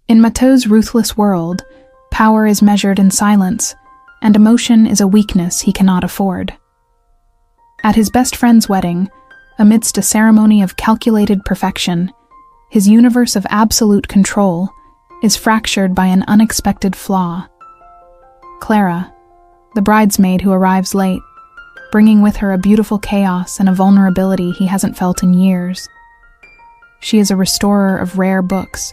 In Mateau's ruthless world, power is measured in silence, and emotion is a weakness he cannot afford. At his best friend's wedding, amidst a ceremony of calculated perfection, his universe of absolute control is fractured by an unexpected flaw. Clara, the bridesmaid who arrives late, bringing with her a beautiful chaos and a vulnerability he hasn't felt in years. She is a restorer of rare books,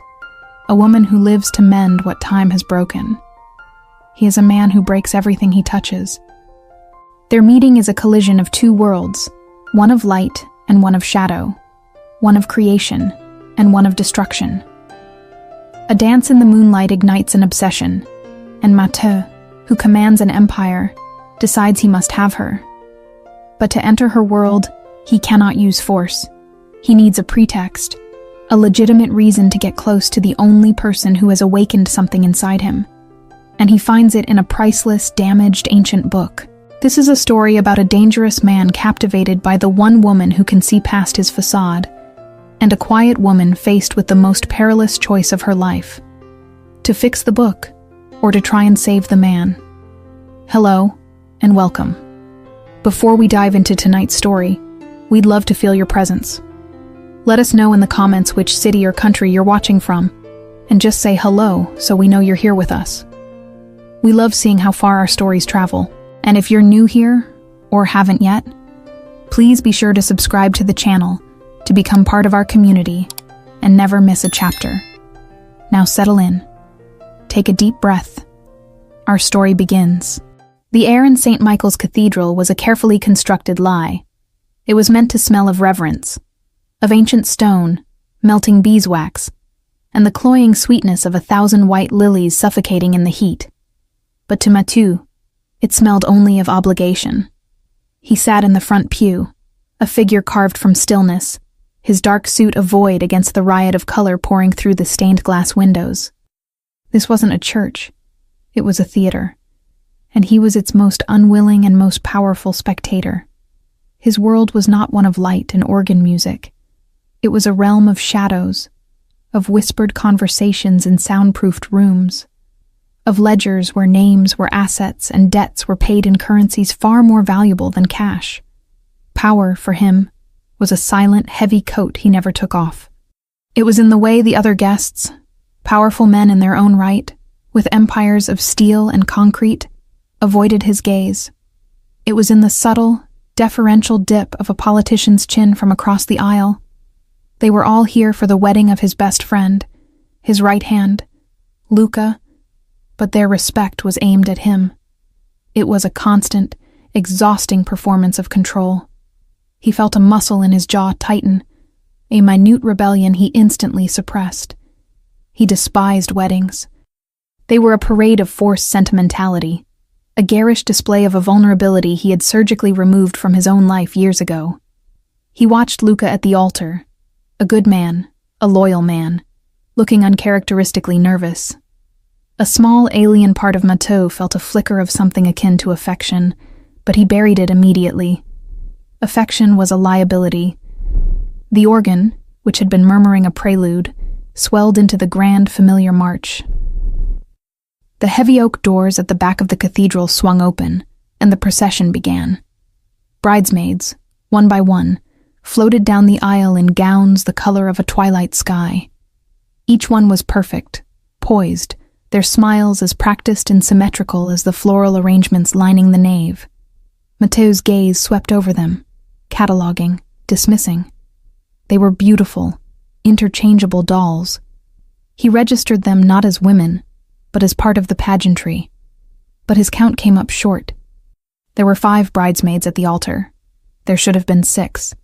a woman who lives to mend what time has broken. He is a man who breaks everything he touches. Their meeting is a collision of two worlds, one of light and one of shadow, one of creation and one of destruction. A dance in the moonlight ignites an obsession, and Mateau, who commands an empire, decides he must have her. But to enter her world, he cannot use force. He needs a pretext, a legitimate reason to get close to the only person who has awakened something inside him. And he finds it in a priceless, damaged ancient book. This is a story about a dangerous man captivated by the one woman who can see past his facade, and a quiet woman faced with the most perilous choice of her life: to fix the book, or to try and save the man. Hello, and welcome. Before we dive into tonight's story, we'd love to feel your presence. Let us know in the comments which city or country you're watching from, and just say hello so we know you're here with us. We love seeing how far our stories travel, and if you're new here, or haven't yet, please be sure to subscribe to the channel to become part of our community and never miss a chapter. Now settle in. Take a deep breath. Our story begins. The air in St. Michael's Cathedral was a carefully constructed lie. It was meant to smell of reverence, of ancient stone, melting beeswax, and the cloying sweetness of 1,000 white lilies suffocating in the heat. But to Mateau, it smelled only of obligation. He sat in the front pew, a figure carved from stillness, his dark suit a void against the riot of color pouring through the stained glass windows. This wasn't a church, it was a theater, and he was its most unwilling and most powerful spectator. His world was not one of light and organ music. It was a realm of shadows, of whispered conversations in soundproofed rooms, of ledgers where names were assets and debts were paid in currencies far more valuable than cash. Power, for him, was a silent, heavy coat he never took off. It was in the way the other guests, powerful men in their own right, with empires of steel and concrete, avoided his gaze. It was in the subtle, deferential dip of a politician's chin from across the aisle. They were all here for the wedding of his best friend, his right hand, Luca, but their respect was aimed at him. It was a constant, exhausting performance of control. He felt a muscle in his jaw tighten, a minute rebellion he instantly suppressed. He despised weddings. They were a parade of forced sentimentality, a garish display of a vulnerability he had surgically removed from his own life years ago. He watched Luca at the altar, a good man, a loyal man, looking uncharacteristically nervous. A small alien part of Mateau felt a flicker of something akin to affection, but he buried it immediately. Affection was a liability. The organ, which had been murmuring a prelude, swelled into the grand familiar march. The heavy oak doors at the back of the cathedral swung open, and the procession began. Bridesmaids, one by one, floated down the aisle in gowns the color of a twilight sky. Each one was perfect, poised, their smiles as practiced and symmetrical as the floral arrangements lining the nave. Mateau's gaze swept over them, cataloging, dismissing. They were beautiful, interchangeable dolls. He registered them not as women, but as part of the pageantry. But his count came up short. There were 5 bridesmaids at the altar. There should have been 6.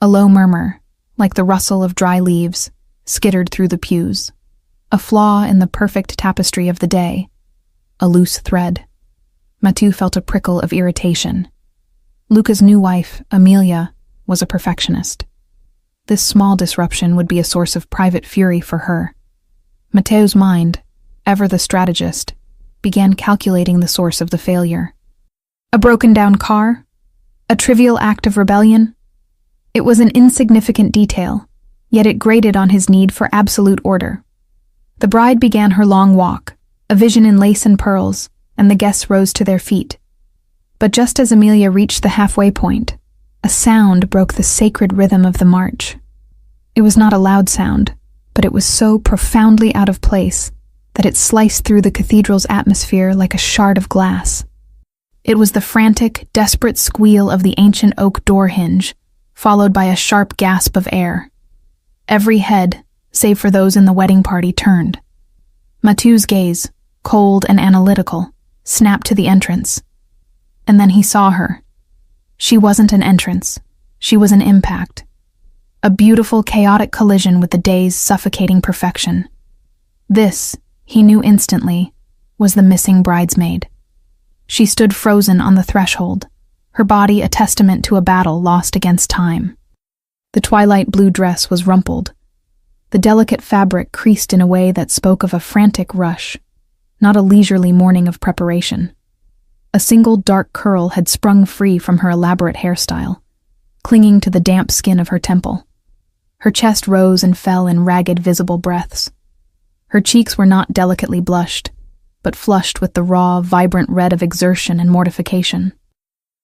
A low murmur, like the rustle of dry leaves, skittered through the pews. A flaw in the perfect tapestry of the day. A loose thread. Mateau felt a prickle of irritation. Luca's new wife, Amelia, was a perfectionist. This small disruption would be a source of private fury for her. Mateau's mind, ever the strategist, began calculating the source of the failure. A broken-down car? A trivial act of rebellion? It was an insignificant detail, yet it grated on his need for absolute order. The bride began her long walk, a vision in lace and pearls, and the guests rose to their feet. But just as Amelia reached the halfway point, a sound broke the sacred rhythm of the march. It was not a loud sound, but it was so profoundly out of place that it sliced through the cathedral's atmosphere like a shard of glass. It was the frantic, desperate squeal of the ancient oak door hinge, followed by a sharp gasp of air. Every head, save for those in the wedding party, turned. Mathieu's gaze, cold and analytical, snapped to the entrance. And then he saw her. She wasn't an entrance. She was an impact. A beautiful, chaotic collision with the day's suffocating perfection. This, he knew instantly, was the missing bridesmaid. She stood frozen on the threshold, her body a testament to a battle lost against time. The twilight blue dress was rumpled. The delicate fabric creased in a way that spoke of a frantic rush, not a leisurely morning of preparation. A single dark curl had sprung free from her elaborate hairstyle, clinging to the damp skin of her temple. Her chest rose and fell in ragged, visible breaths. Her cheeks were not delicately blushed, but flushed with the raw, vibrant red of exertion and mortification.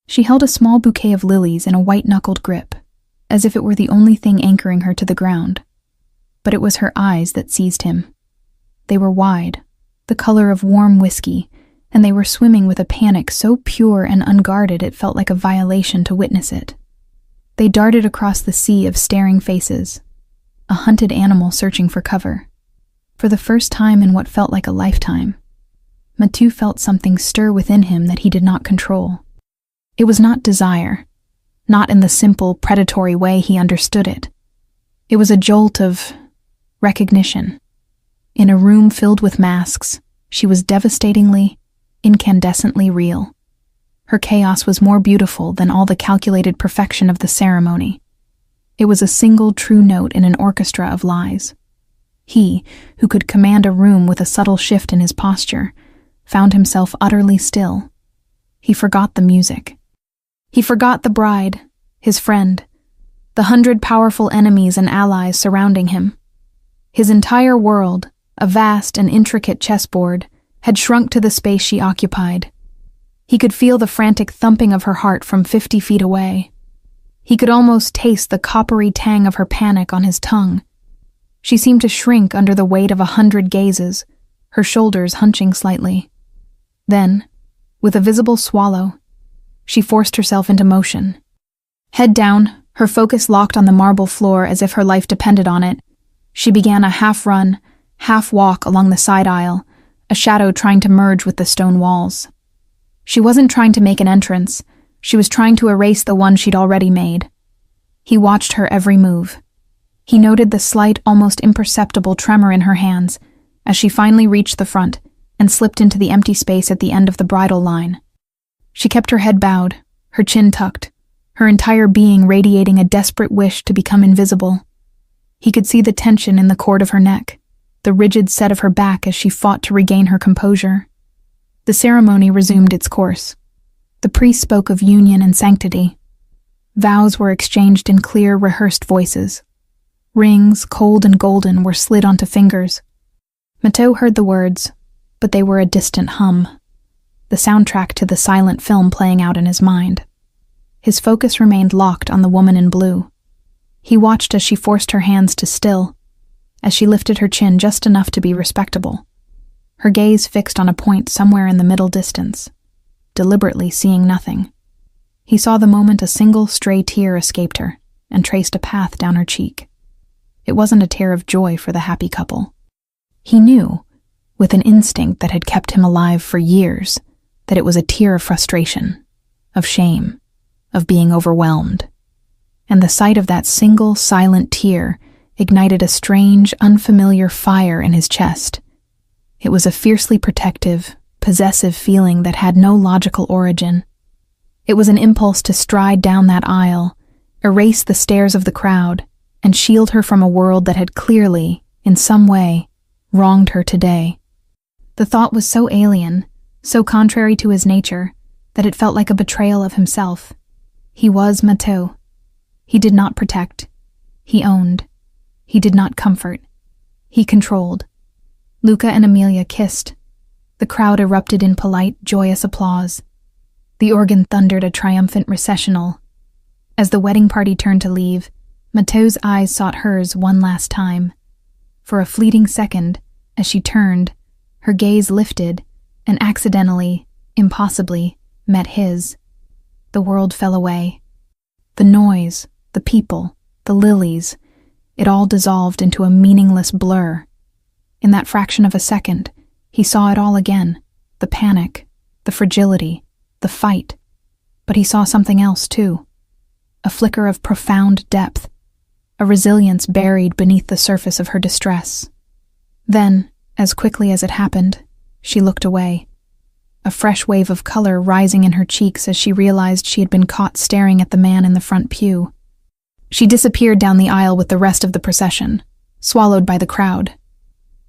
She held a small bouquet of lilies in a white-knuckled grip, as if it were the only thing anchoring her to the ground. But it was her eyes that seized him. They were wide, the color of warm whiskey, and they were swimming with a panic so pure and unguarded it felt like a violation to witness it. They darted across the sea of staring faces, a hunted animal searching for cover. For the first time in what felt like a lifetime, Mathieu felt something stir within him that he did not control. It was not desire, not in the simple, predatory way he understood it. It was a jolt of recognition. In a room filled with masks, she was devastatingly, incandescently real. Her chaos was more beautiful than all the calculated perfection of the ceremony. It was a single true note in an orchestra of lies. He, who could command a room with a subtle shift in his posture, found himself utterly still. He forgot the music. He forgot the bride, his friend, the 100 powerful enemies and allies surrounding him. His entire world, a vast and intricate chessboard, had shrunk to the space she occupied. He could feel the frantic thumping of her heart from 50 feet away. He could almost taste the coppery tang of her panic on his tongue. She seemed to shrink under the weight of 100 gazes, her shoulders hunching slightly. Then, with a visible swallow, she forced herself into motion. Head down, her focus locked on the marble floor as if her life depended on it, she began a half-run, half-walk along the side aisle, a shadow trying to merge with the stone walls. She wasn't trying to make an entrance, she was trying to erase the one she'd already made. He watched her every move. He noted the slight, almost imperceptible tremor in her hands as she finally reached the front and slipped into the empty space at the end of the bridal line. She kept her head bowed, her chin tucked, her entire being radiating a desperate wish to become invisible. He could see the tension in the cord of her neck, the rigid set of her back as she fought to regain her composure. The ceremony resumed its course. The priest spoke of union and sanctity. Vows were exchanged in clear, rehearsed voices. Rings, cold and golden, were slid onto fingers. Mathieu heard the words, but they were a distant hum, the soundtrack to the silent film playing out in his mind. His focus remained locked on the woman in blue. He watched as she forced her hands to still, as she lifted her chin just enough to be respectable, her gaze fixed on a point somewhere in the middle distance, deliberately seeing nothing. He saw the moment a single stray tear escaped her and traced a path down her cheek. It wasn't a tear of joy for the happy couple. He knew, with an instinct that had kept him alive for years, that it was a tear of frustration, of shame, of being overwhelmed. And the sight of that single silent tear ignited a strange, unfamiliar fire in his chest. It was a fiercely protective, possessive feeling that had no logical origin. It was an impulse to stride down that aisle, erase the stares of the crowd, and shield her from a world that had clearly, in some way, wronged her today. The thought was so alien, so contrary to his nature, that it felt like a betrayal of himself. He was Mathieu. He did not protect. He owned. He did not comfort. He controlled. Luca and Amelia kissed. The crowd erupted in polite, joyous applause. The organ thundered a triumphant recessional. As the wedding party turned to leave, Matteo's eyes sought hers one last time. For a fleeting second, as she turned, her gaze lifted and accidentally, impossibly, met his. The world fell away. The noise, the people, the lilies, it all dissolved into a meaningless blur. In that fraction of a second, he saw it all again, the panic, the fragility, the fight. But he saw something else, too. A flicker of profound depth, a resilience buried beneath the surface of her distress. Then, as quickly as it happened, she looked away, a fresh wave of color rising in her cheeks as she realized she had been caught staring at the man in the front pew. She disappeared down the aisle with the rest of the procession, swallowed by the crowd.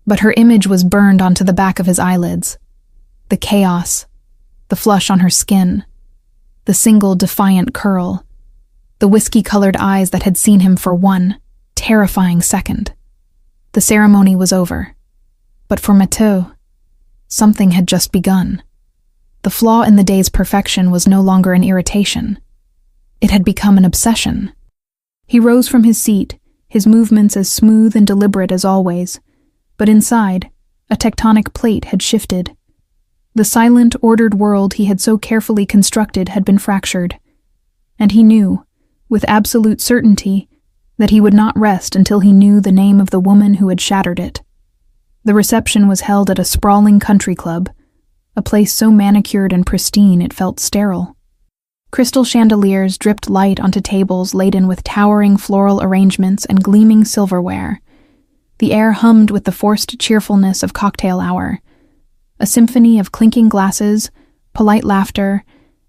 But her image was burned onto the back of his eyelids. The chaos, the flush on her skin, the single defiant curl, the whiskey-colored eyes that had seen him for one terrifying second. The ceremony was over. But for Matteo, something had just begun. The flaw in the day's perfection was no longer an irritation. It had become an obsession. He rose from his seat, his movements as smooth and deliberate as always, but inside, a tectonic plate had shifted. The silent, ordered world he had so carefully constructed had been fractured, and he knew, with absolute certainty, that he would not rest until he knew the name of the woman who had shattered it. The reception was held at a sprawling country club, a place so manicured and pristine it felt sterile. Crystal chandeliers dripped light onto tables laden with towering floral arrangements and gleaming silverware. The air hummed with the forced cheerfulness of cocktail hour, a symphony of clinking glasses, polite laughter,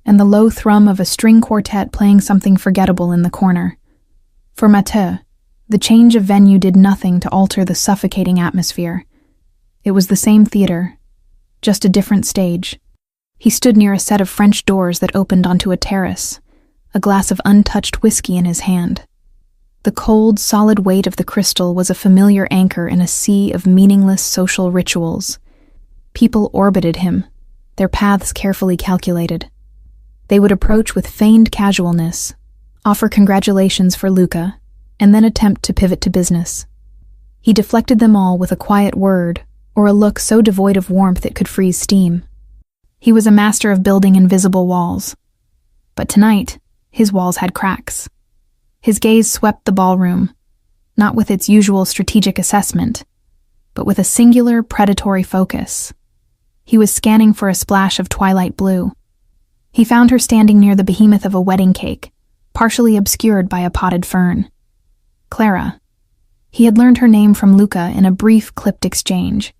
and the low thrum of a string quartet playing something forgettable in the corner. For Matteo, the change of venue did nothing to alter the suffocating atmosphere. It was the same theater, just a different stage. He stood near a set of French doors that opened onto a terrace, a glass of untouched whiskey in his hand. The cold, solid weight of the crystal was a familiar anchor in a sea of meaningless social rituals. People orbited him, their paths carefully calculated. They would approach with feigned casualness, offer congratulations for Luca, and then attempt to pivot to business. He deflected them all with a quiet word, or a look so devoid of warmth it could freeze steam. He was a master of building invisible walls. But tonight, his walls had cracks. His gaze swept the ballroom, not with its usual strategic assessment, but with a singular predatory focus. He was scanning for a splash of twilight blue. He found her standing near the behemoth of a wedding cake, partially obscured by a potted fern. Clara. He had learned her name from Luca in a brief, clipped exchange.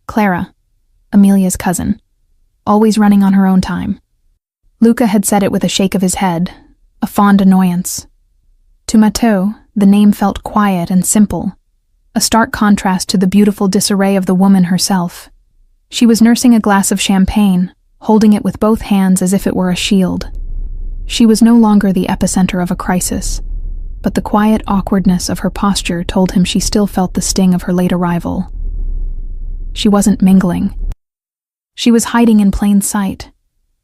Clara, Amelia's cousin, always running on her own time. Luca had said it with a shake of his head, a fond annoyance. To Matteo, the name felt quiet and simple, a stark contrast to the beautiful disarray of the woman herself. She was nursing a glass of champagne, holding it with both hands as if it were a shield. She was no longer the epicenter of a crisis, but the quiet awkwardness of her posture told him she still felt the sting of her late arrival. She wasn't mingling. She was hiding in plain sight,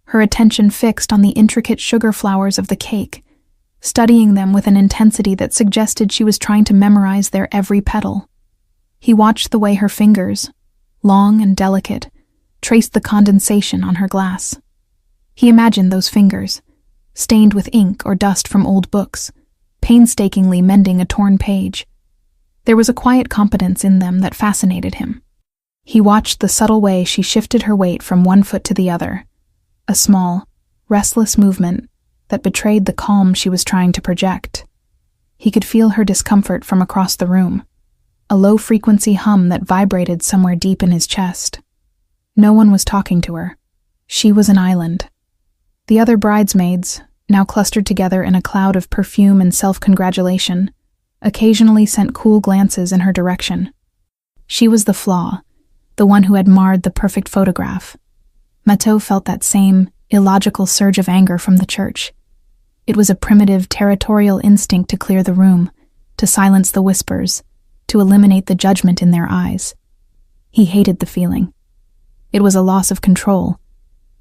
her attention fixed on the intricate sugar flowers of the cake, studying them with an intensity that suggested she was trying to memorize their every petal. He watched the way her fingers, long and delicate, traced the condensation on her glass. He imagined those fingers, stained with ink or dust from old books, painstakingly mending a torn page. There was a quiet competence in them that fascinated him. He watched the subtle way she shifted her weight from one foot to the other, a small, restless movement that betrayed the calm she was trying to project. He could feel her discomfort from across the room, a low-frequency hum that vibrated somewhere deep in his chest. No one was talking to her. She was an island. The other bridesmaids, now clustered together in a cloud of perfume and self-congratulation, occasionally sent cool glances in her direction. She was the flaw, the one who had marred the perfect photograph. Matteo felt that same illogical surge of anger from the church. It was a primitive, territorial instinct to clear the room, to silence the whispers, to eliminate the judgment in their eyes. He hated the feeling. It was a loss of control,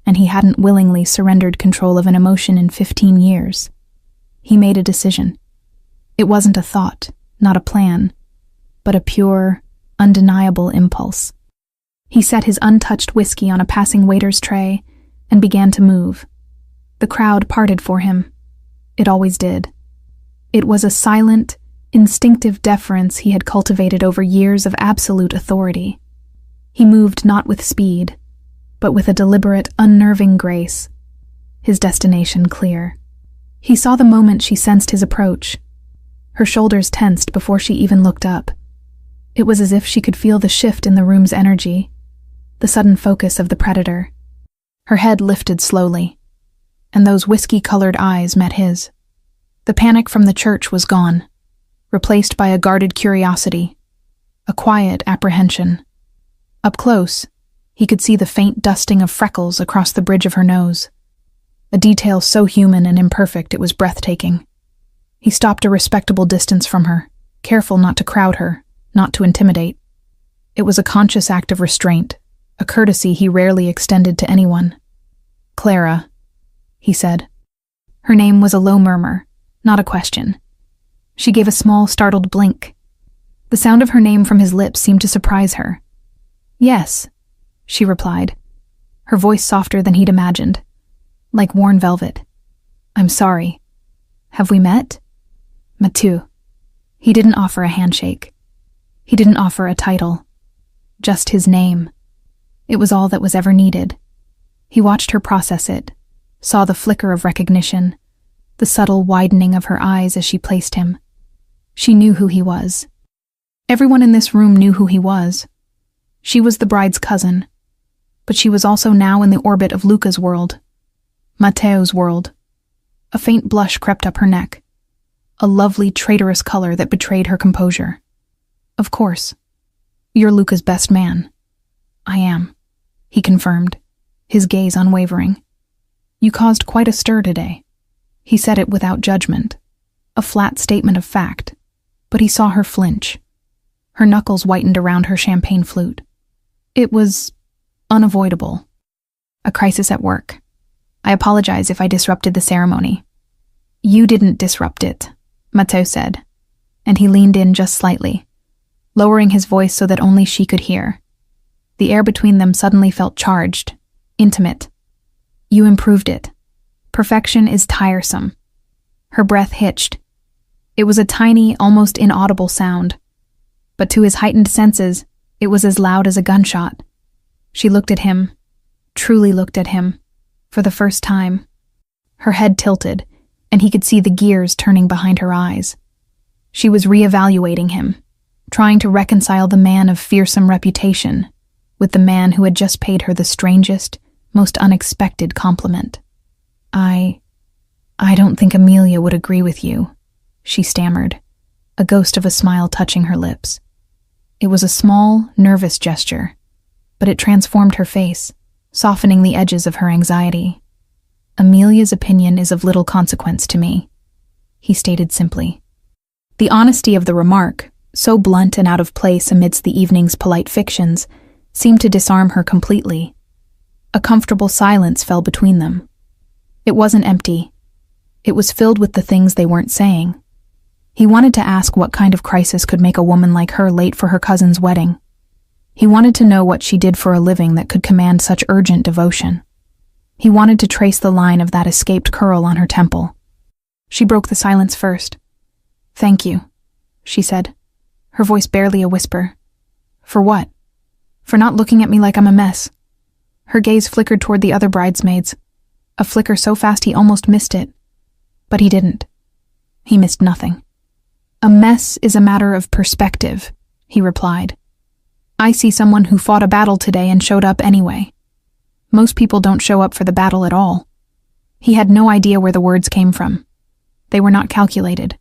and he hadn't willingly surrendered control of an emotion in 15 years. He made a decision. It wasn't a thought, not a plan, but a pure, undeniable impulse. He set his untouched whiskey on a passing waiter's tray and began to move. The crowd parted for him. It always did. It was a silent, instinctive deference he had cultivated over years of absolute authority. He moved not with speed, but with a deliberate, unnerving grace, his destination clear. He saw the moment she sensed his approach. Her shoulders tensed before she even looked up. It was as if she could feel the shift in the room's energy, the sudden focus of the predator. Her head lifted slowly, and those whiskey-colored eyes met his. The panic from the church was gone, replaced by a guarded curiosity, a quiet apprehension. Up close, he could see the faint dusting of freckles across the bridge of her nose, a detail so human and imperfect it was breathtaking. He stopped a respectable distance from her, careful not to crowd her, not to intimidate. It was a conscious act of restraint, a courtesy he rarely extended to anyone. "Clara," he said. Her name was a low murmur, not a question. She gave a small, startled blink. The sound of her name from his lips seemed to surprise her. "Yes," she replied, her voice softer than he'd imagined, like worn velvet. "I'm sorry. Have we met?" Mathieu. He didn't offer a handshake. He didn't offer a title. Just his name. It was all that was ever needed. He watched her process it, saw the flicker of recognition, the subtle widening of her eyes as she placed him. She knew who he was. Everyone in this room knew who he was. She was the bride's cousin, but she was also now in the orbit of Luca's world, Matteo's world. A faint blush crept up her neck, a lovely traitorous color that betrayed her composure. "Of course. You're Luca's best man." "I am," he confirmed, his gaze unwavering. "You caused quite a stir today." He said it without judgment, a flat statement of fact, but he saw her flinch. Her knuckles whitened around her champagne flute. It was unavoidable. A crisis at work. I apologize if I disrupted the ceremony. "You didn't disrupt it," Matteo said, and he leaned in just slightly, lowering his voice so that only she could hear. The air between them suddenly felt charged, intimate. "You improved it. Perfection is tiresome." Her breath hitched. It was a tiny, almost inaudible sound, but to his heightened senses, it was as loud as a gunshot. She looked at him, truly looked at him, for the first time. Her head tilted, and he could see the gears turning behind her eyes. She was reevaluating him, trying to reconcile the man of fearsome reputation with the man who had just paid her the strangest, most unexpected compliment. I don't think Amelia would agree with you," she stammered, a ghost of a smile touching her lips. It was a small, nervous gesture, but it transformed her face, softening the edges of her anxiety. "Amelia's opinion is of little consequence to me," he stated simply. The honesty of the remark, so blunt and out of place amidst the evening's polite fictions, seemed to disarm her completely. A comfortable silence fell between them. It wasn't empty. It was filled with the things they weren't saying. He wanted to ask what kind of crisis could make a woman like her late for her cousin's wedding. He wanted to know what she did for a living that could command such urgent devotion. He wanted to trace the line of that escaped curl on her temple. She broke the silence first. "Thank you," she said, her voice barely a whisper. "For what? For not looking at me like I'm a mess." Her gaze flickered toward the other bridesmaids, a flicker so fast he almost missed it. But he didn't. He missed nothing. "A mess is a matter of perspective," he replied. "I see someone who fought a battle today and showed up anyway. Most people don't show up for the battle at all." He had no idea where the words came from. They were not calculated.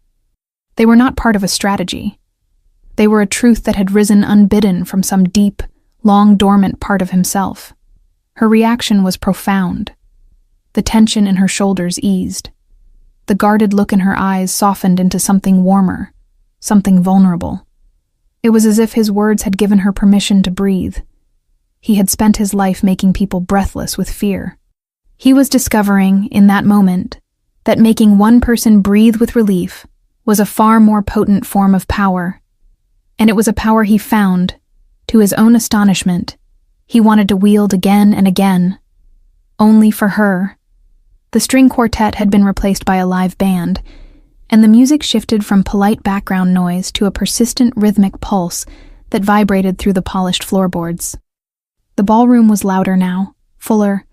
They were not part of a strategy. They were a truth that had risen unbidden from some deep, long-dormant part of himself. Her reaction was profound. The tension in her shoulders eased. The guarded look in her eyes softened into something warmer, something vulnerable. It was as if his words had given her permission to breathe, He had spent his life making people breathless with fear. He was discovering, in that moment, that making one person breathe with relief was a far more potent form of power. And it was a power he found, to his own astonishment, he wanted to wield again and again. Only for her. The string quartet had been replaced by a live band, and the music shifted from polite background noise to a persistent rhythmic pulse that vibrated through the polished floorboards. The ballroom was louder now, fuller,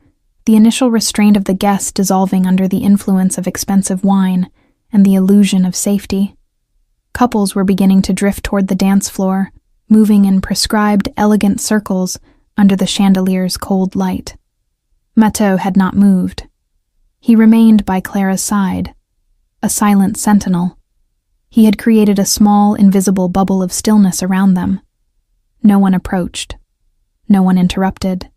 the initial restraint of the guests dissolving under the influence of expensive wine and the illusion of safety. Couples were beginning to drift toward the dance floor, moving in prescribed, elegant circles under the chandelier's cold light. Matteau had not moved. He remained by Clara's side, a silent sentinel. He had created a small, invisible bubble of stillness around them. No one approached. No one interrupted.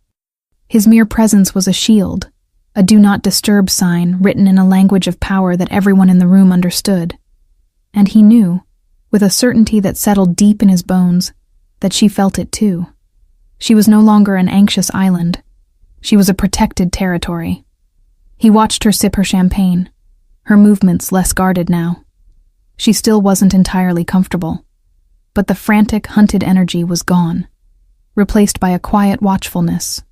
His mere presence was a shield, a do not disturb sign written in a language of power that everyone in the room understood. And he knew, with a certainty that settled deep in his bones, that she felt it too. She was no longer an anxious island. She was a protected territory. He watched her sip her champagne, her movements less guarded now. She still wasn't entirely comfortable, but the frantic, hunted energy was gone, replaced by a quiet watchfulness.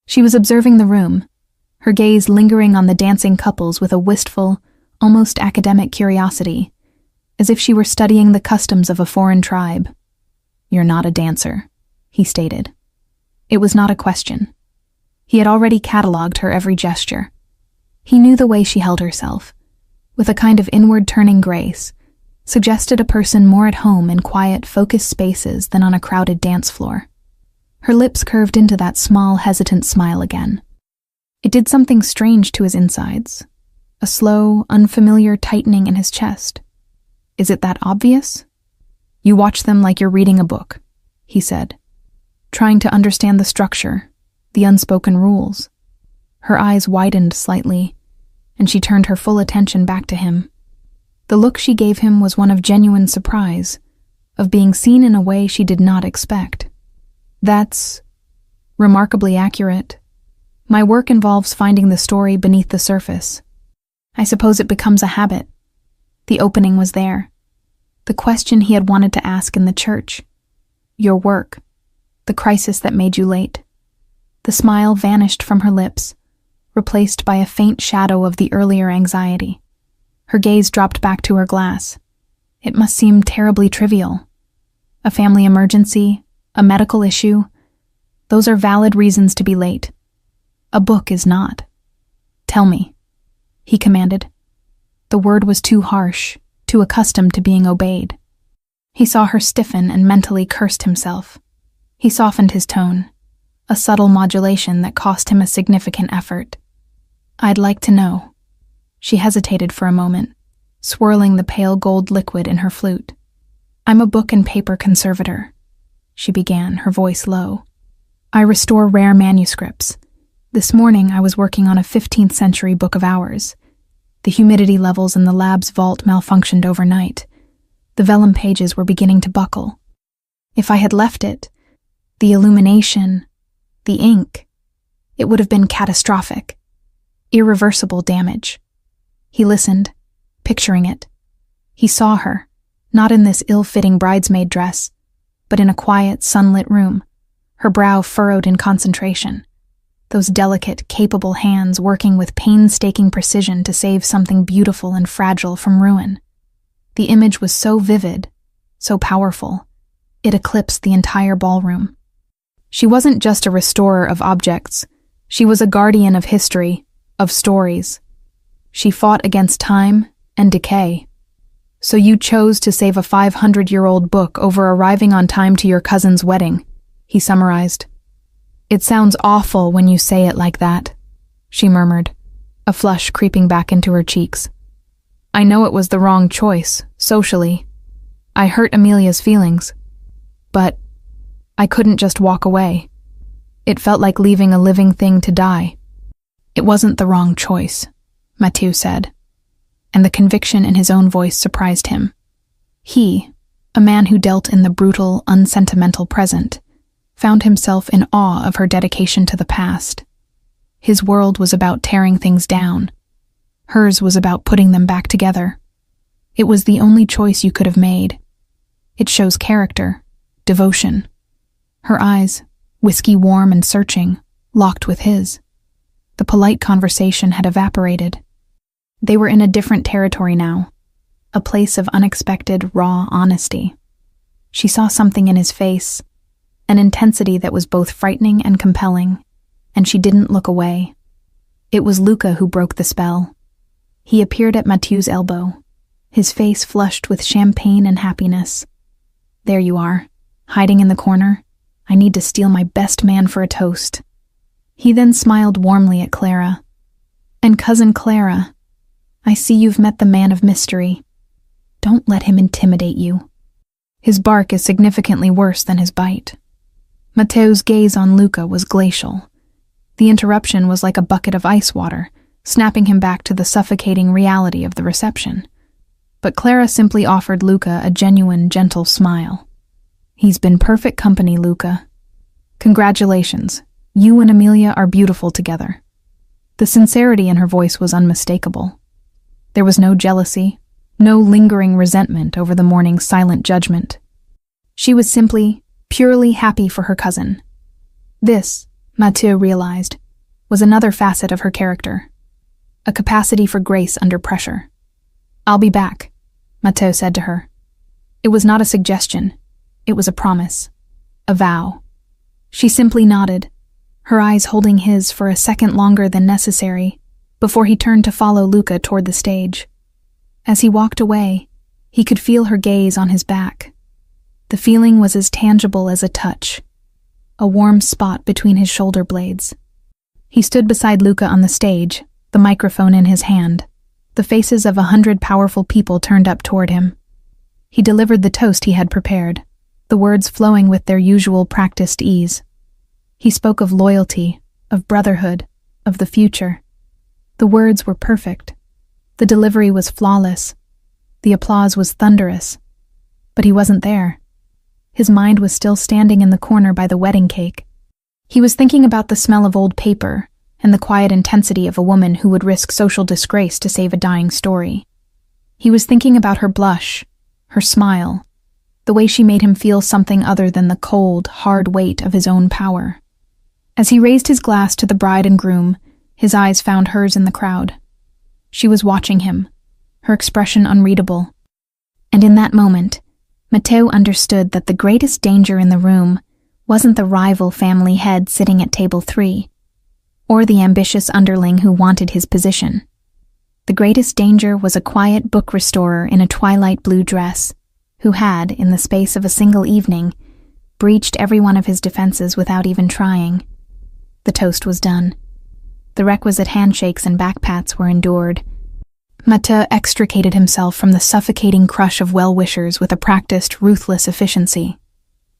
She was observing the room, her gaze lingering on the dancing couples with a wistful, almost academic curiosity, as if she were studying the customs of a foreign tribe. "You're not a dancer," he stated. It was not a question. He had already catalogued her every gesture. He knew the way she held herself, with a kind of inward-turning grace, suggested a person more at home in quiet, focused spaces than on a crowded dance floor. Her lips curved into that small, hesitant smile again. It did something strange to his insides, a slow, unfamiliar tightening in his chest. "Is it that obvious?" "You watch them like you're reading a book," he said, trying to understand the structure, the unspoken rules. Her eyes widened slightly, and she turned her full attention back to him. The look she gave him was one of genuine surprise, of being seen in a way she did not expect. "That's remarkably accurate. My work involves finding the story beneath the surface. I suppose it becomes a habit." The opening was there. The question he had wanted to ask in the church. Your work. The crisis that made you late. The smile vanished from her lips, replaced by a faint shadow of the earlier anxiety. Her gaze dropped back to her glass. It must seem terribly trivial. A family emergency, a medical issue, those are valid reasons to be late. A book is not. "Tell me," he commanded. The word was too harsh, too accustomed to being obeyed. He saw her stiffen and mentally cursed himself. He softened his tone, a subtle modulation that cost him a significant effort. "I'd like to know." She hesitated for a moment, swirling the pale gold liquid in her flute. "I'm a book and paper conservator," she began, her voice low. "I restore rare manuscripts. This morning I was working on a 15th century book of hours. The humidity levels in the lab's vault malfunctioned overnight. The vellum pages were beginning to buckle. If I had left it, the illumination, the ink, it would have been catastrophic. Irreversible damage." He listened, picturing it. He saw her, not in this ill-fitting bridesmaid dress, but in a quiet, sunlit room, her brow furrowed in concentration, those delicate, capable hands working with painstaking precision to save something beautiful and fragile from ruin. The image was so vivid, so powerful, it eclipsed the entire ballroom. She wasn't just a restorer of objects, she was a guardian of history, of stories. She fought against time and decay. "So you chose to save a 500-year-old book over arriving on time to your cousin's wedding," he summarized. "It sounds awful when you say it like that," she murmured, a flush creeping back into her cheeks. "I know it was the wrong choice, socially. I hurt Amelia's feelings. But I couldn't just walk away. It felt like leaving a living thing to die." "It wasn't the wrong choice," Mathieu said, and the conviction in his own voice surprised him. He, a man who dealt in the brutal, unsentimental present, found himself in awe of her dedication to the past. His world was about tearing things down. Hers was about putting them back together. It was the only choice you could have made. It shows character, devotion. Her eyes, whiskey warm and searching, locked with his. The polite conversation had evaporated. They were in a different territory now, a place of unexpected, raw honesty. She saw something in his face, an intensity that was both frightening and compelling, and she didn't look away. It was Luca who broke the spell. He appeared at Mathieu's elbow, his face flushed with champagne and happiness. "There you are, hiding in the corner. I need to steal my best man for a toast." He then smiled warmly at Clara. "And Cousin Clara, I see you've met the man of mystery. Don't let him intimidate you." His bark is significantly worse than his bite. Matteo's gaze on Luca was glacial. The interruption was like a bucket of ice water, snapping him back to the suffocating reality of the reception. But Clara simply offered Luca a genuine, gentle smile. "He's been perfect company, Luca. Congratulations. You and Amelia are beautiful together." The sincerity in her voice was unmistakable. There was no jealousy, no lingering resentment over the morning's silent judgment. She was simply, purely happy for her cousin. This, Mathieu realized, was another facet of her character, a capacity for grace under pressure. "I'll be back," Mathieu said to her. It was not a suggestion. It was a promise, a vow. She simply nodded, her eyes holding his for a second longer than necessary, before he turned to follow Luca toward the stage. As he walked away, he could feel her gaze on his back. The feeling was as tangible as a touch, a warm spot between his shoulder blades. He stood beside Luca on the stage, the microphone in his hand, the faces of 100 powerful people turned up toward him. He delivered the toast he had prepared, the words flowing with their usual practiced ease. He spoke of loyalty, of brotherhood, of the future. The words were perfect. The delivery was flawless. The applause was thunderous. But he wasn't there. His mind was still standing in the corner by the wedding cake. He was thinking about the smell of old paper and the quiet intensity of a woman who would risk social disgrace to save a dying story. He was thinking about her blush, her smile, the way she made him feel something other than the cold, hard weight of his own power. As he raised his glass to the bride and groom, his eyes found hers in the crowd. She was watching him, her expression unreadable. And in that moment, Matteo understood that the greatest danger in the room wasn't the rival family head sitting at table 3, or the ambitious underling who wanted his position. The greatest danger was a quiet book restorer in a twilight blue dress, who had, in the space of a single evening, breached every one of his defenses without even trying. The toast was done. The requisite handshakes and backpats were endured. Matteo extricated himself from the suffocating crush of well-wishers with a practiced, ruthless efficiency.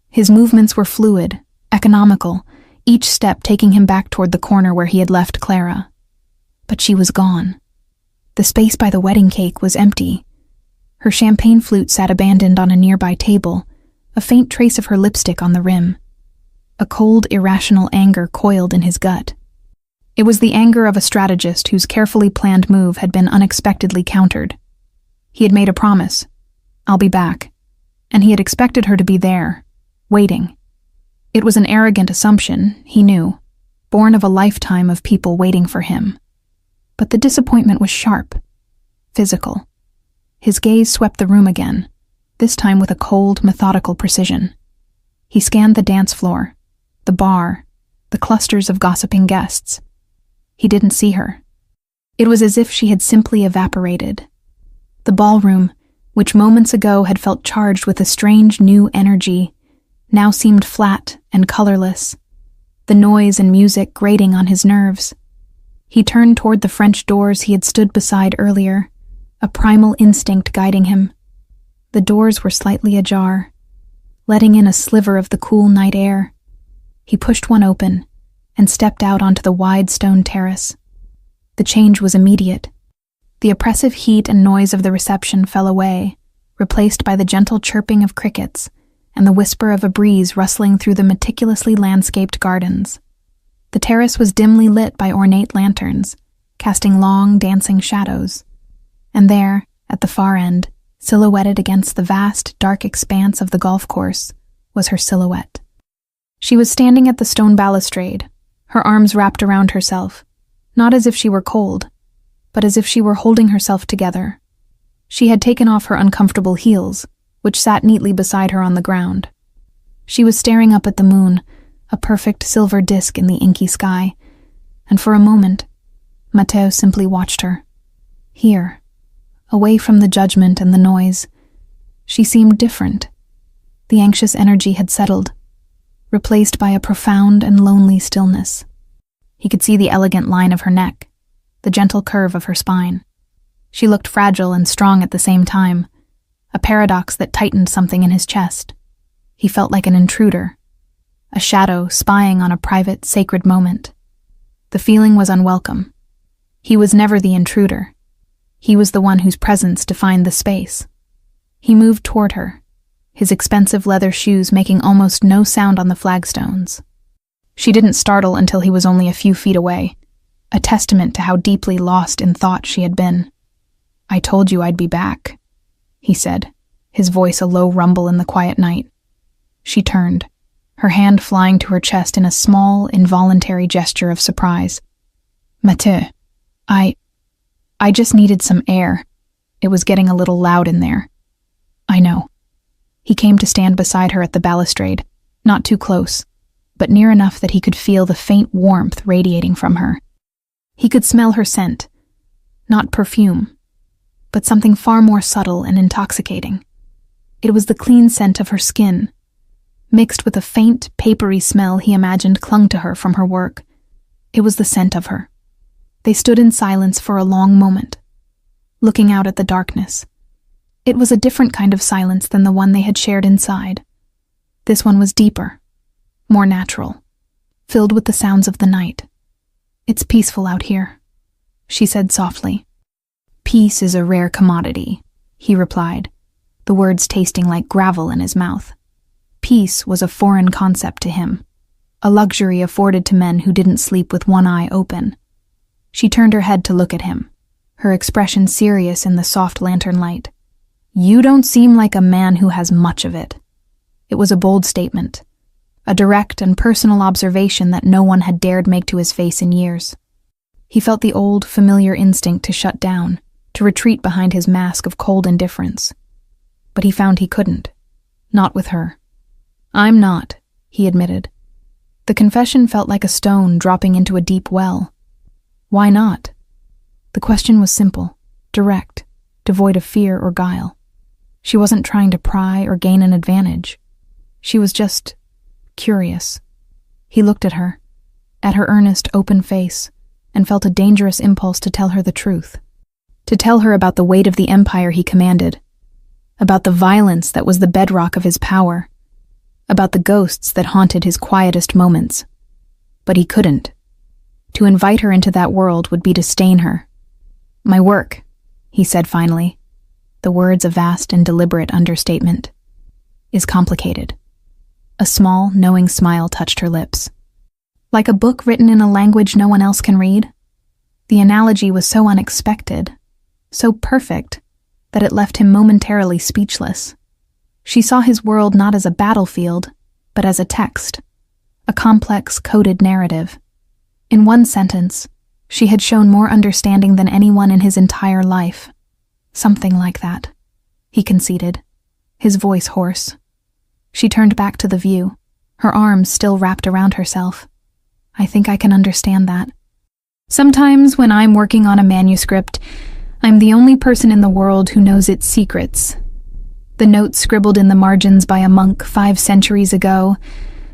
His movements were fluid, economical, each step taking him back toward the corner where he had left Clara. But she was gone. The space by the wedding cake was empty. Her champagne flute sat abandoned on a nearby table, a faint trace of her lipstick on the rim. A cold, irrational anger coiled in his gut. It was the anger of a strategist whose carefully planned move had been unexpectedly countered. He had made a promise. "I'll be back." And he had expected her to be there, waiting. It was an arrogant assumption, he knew, born of a lifetime of people waiting for him. But the disappointment was sharp, physical. His gaze swept the room again, this time with a cold, methodical precision. He scanned the dance floor, the bar, the clusters of gossiping guests. He didn't see her. It was as if she had simply evaporated. The ballroom, which moments ago had felt charged with a strange new energy, now seemed flat and colorless, the noise and music grating on his nerves. He turned toward the French doors he had stood beside earlier, a primal instinct guiding him. The doors were slightly ajar, letting in a sliver of the cool night air. He pushed one open and stepped out onto the wide stone terrace. The change was immediate. The oppressive heat and noise of the reception fell away, replaced by the gentle chirping of crickets and the whisper of a breeze rustling through the meticulously landscaped gardens. The terrace was dimly lit by ornate lanterns, casting long, dancing shadows. And there, at the far end, silhouetted against the vast, dark expanse of the golf course, was her silhouette. She was standing at the stone balustrade, her arms wrapped around herself, not as if she were cold, but as if she were holding herself together. She had taken off her uncomfortable heels, which sat neatly beside her on the ground. She was staring up at the moon, a perfect silver disk in the inky sky, and for a moment, Matteo simply watched her. Here, away from the judgment and the noise, she seemed different. The anxious energy had settled, replaced by a profound and lonely stillness. He could see the elegant line of her neck, the gentle curve of her spine. She looked fragile and strong at the same time, a paradox that tightened something in his chest. He felt like an intruder, a shadow spying on a private, sacred moment. The feeling was unwelcome. He was never the intruder. He was the one whose presence defined the space. He moved toward her, his expensive leather shoes making almost no sound on the flagstones. She didn't startle until he was only a few feet away, a testament to how deeply lost in thought she had been. "I told you I'd be back," he said, his voice a low rumble in the quiet night. She turned, her hand flying to her chest in a small, involuntary gesture of surprise. "Mathieu, I just needed some air. It was getting a little loud in there." "I know." He came to stand beside her at the balustrade, not too close, but near enough that he could feel the faint warmth radiating from her. He could smell her scent, not perfume, but something far more subtle and intoxicating. It was the clean scent of her skin, mixed with a faint, papery smell he imagined clung to her from her work. It was the scent of her. They stood in silence for a long moment, looking out at the darkness. It was a different kind of silence than the one they had shared inside. This one was deeper, more natural, filled with the sounds of the night. "It's peaceful out here," she said softly. "Peace is a rare commodity," he replied, the words tasting like gravel in his mouth. Peace was a foreign concept to him, a luxury afforded to men who didn't sleep with one eye open. She turned her head to look at him, her expression serious in the soft lantern light. "You don't seem like a man who has much of it." It was a bold statement, a direct and personal observation that no one had dared make to his face in years. He felt the old, familiar instinct to shut down, to retreat behind his mask of cold indifference. But he found he couldn't. Not with her. "I'm not," he admitted. The confession felt like a stone dropping into a deep well. Why not? The question was simple, direct, devoid of fear or guile. She wasn't trying to pry or gain an advantage. She was just curious. He looked at her earnest, open face, and felt a dangerous impulse to tell her the truth. To tell her about the weight of the empire he commanded, about the violence that was the bedrock of his power, about the ghosts that haunted his quietest moments. But he couldn't. To invite her into that world would be to stain her. "My work," he said finally, the words a vast and deliberate understatement, "is complicated." A small, knowing smile touched her lips. Like a book written in a language no one else can read? The analogy was so unexpected, so perfect, that it left him momentarily speechless. She saw his world not as a battlefield, but as a text, a complex, coded narrative. In one sentence, she had shown more understanding than anyone in his entire life. "Something like that," he conceded, his voice hoarse. She turned back to the view, her arms still wrapped around herself. "I think I can understand that. Sometimes when I'm working on a manuscript, I'm the only person in the world who knows its secrets. The notes scribbled in the margins by a monk 5 centuries ago,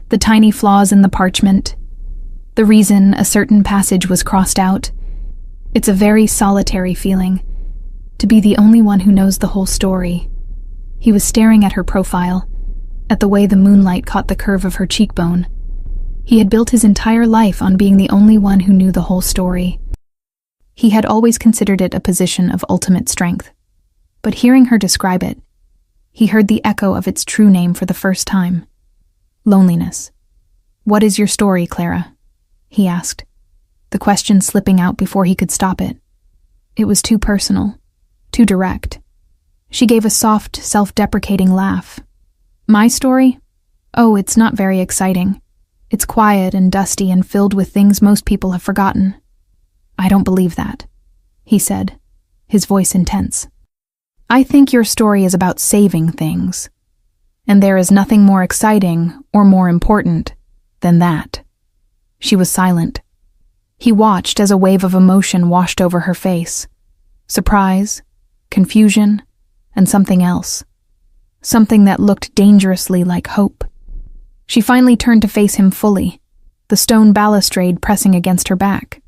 the tiny flaws in the parchment, the reason a certain passage was crossed out. It's a very solitary feeling, to be the only one who knows the whole story." He was staring at her profile, at the way the moonlight caught the curve of her cheekbone. He had built his entire life on being the only one who knew the whole story. He had always considered it a position of ultimate strength. But hearing her describe it, He heard the echo of its true name for the first time. Loneliness. "What is your story, Clara?" he asked, the question slipping out before he could stop it. It was too personal, too direct. She gave a soft, self-deprecating laugh. "My story? Oh, it's not very exciting. It's quiet and dusty and filled with things most people have forgotten." "I don't believe that," he said, his voice intense. "I think your story is about saving things. And there is nothing more exciting or more important than that." She was silent. He watched as a wave of emotion washed over her face. Surprise, confusion, and something else. Something that looked dangerously like hope. She finally turned to face him fully, the stone balustrade pressing against her back.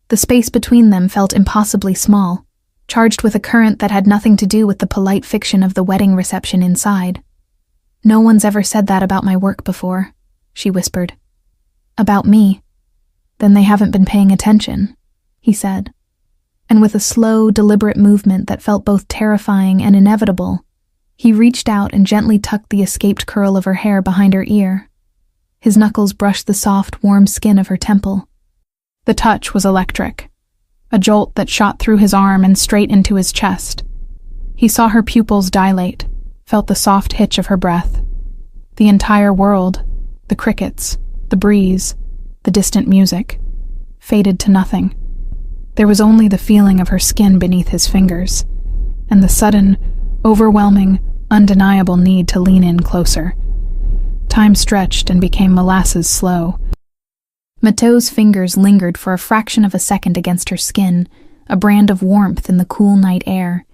The space between them felt impossibly small, charged with a current that had nothing to do with the polite fiction of the wedding reception inside. "No one's ever said that about my work before," she whispered. "About me? Then they haven't been paying attention," he said. And with a slow, deliberate movement that felt both terrifying and inevitable, he reached out and gently tucked the escaped curl of her hair behind her ear. His knuckles brushed the soft, warm skin of her temple. The touch was electric, a jolt that shot through his arm and straight into his chest. He saw her pupils dilate, felt the soft hitch of her breath. The entire world, the crickets, the breeze, the distant music, faded to nothing. There was only the feeling of her skin beneath his fingers, and the sudden, overwhelming, undeniable need to lean in closer. Time stretched and became molasses slow. Mateau's fingers lingered for a fraction of a second against her skin, a brand of warmth in the cool night air.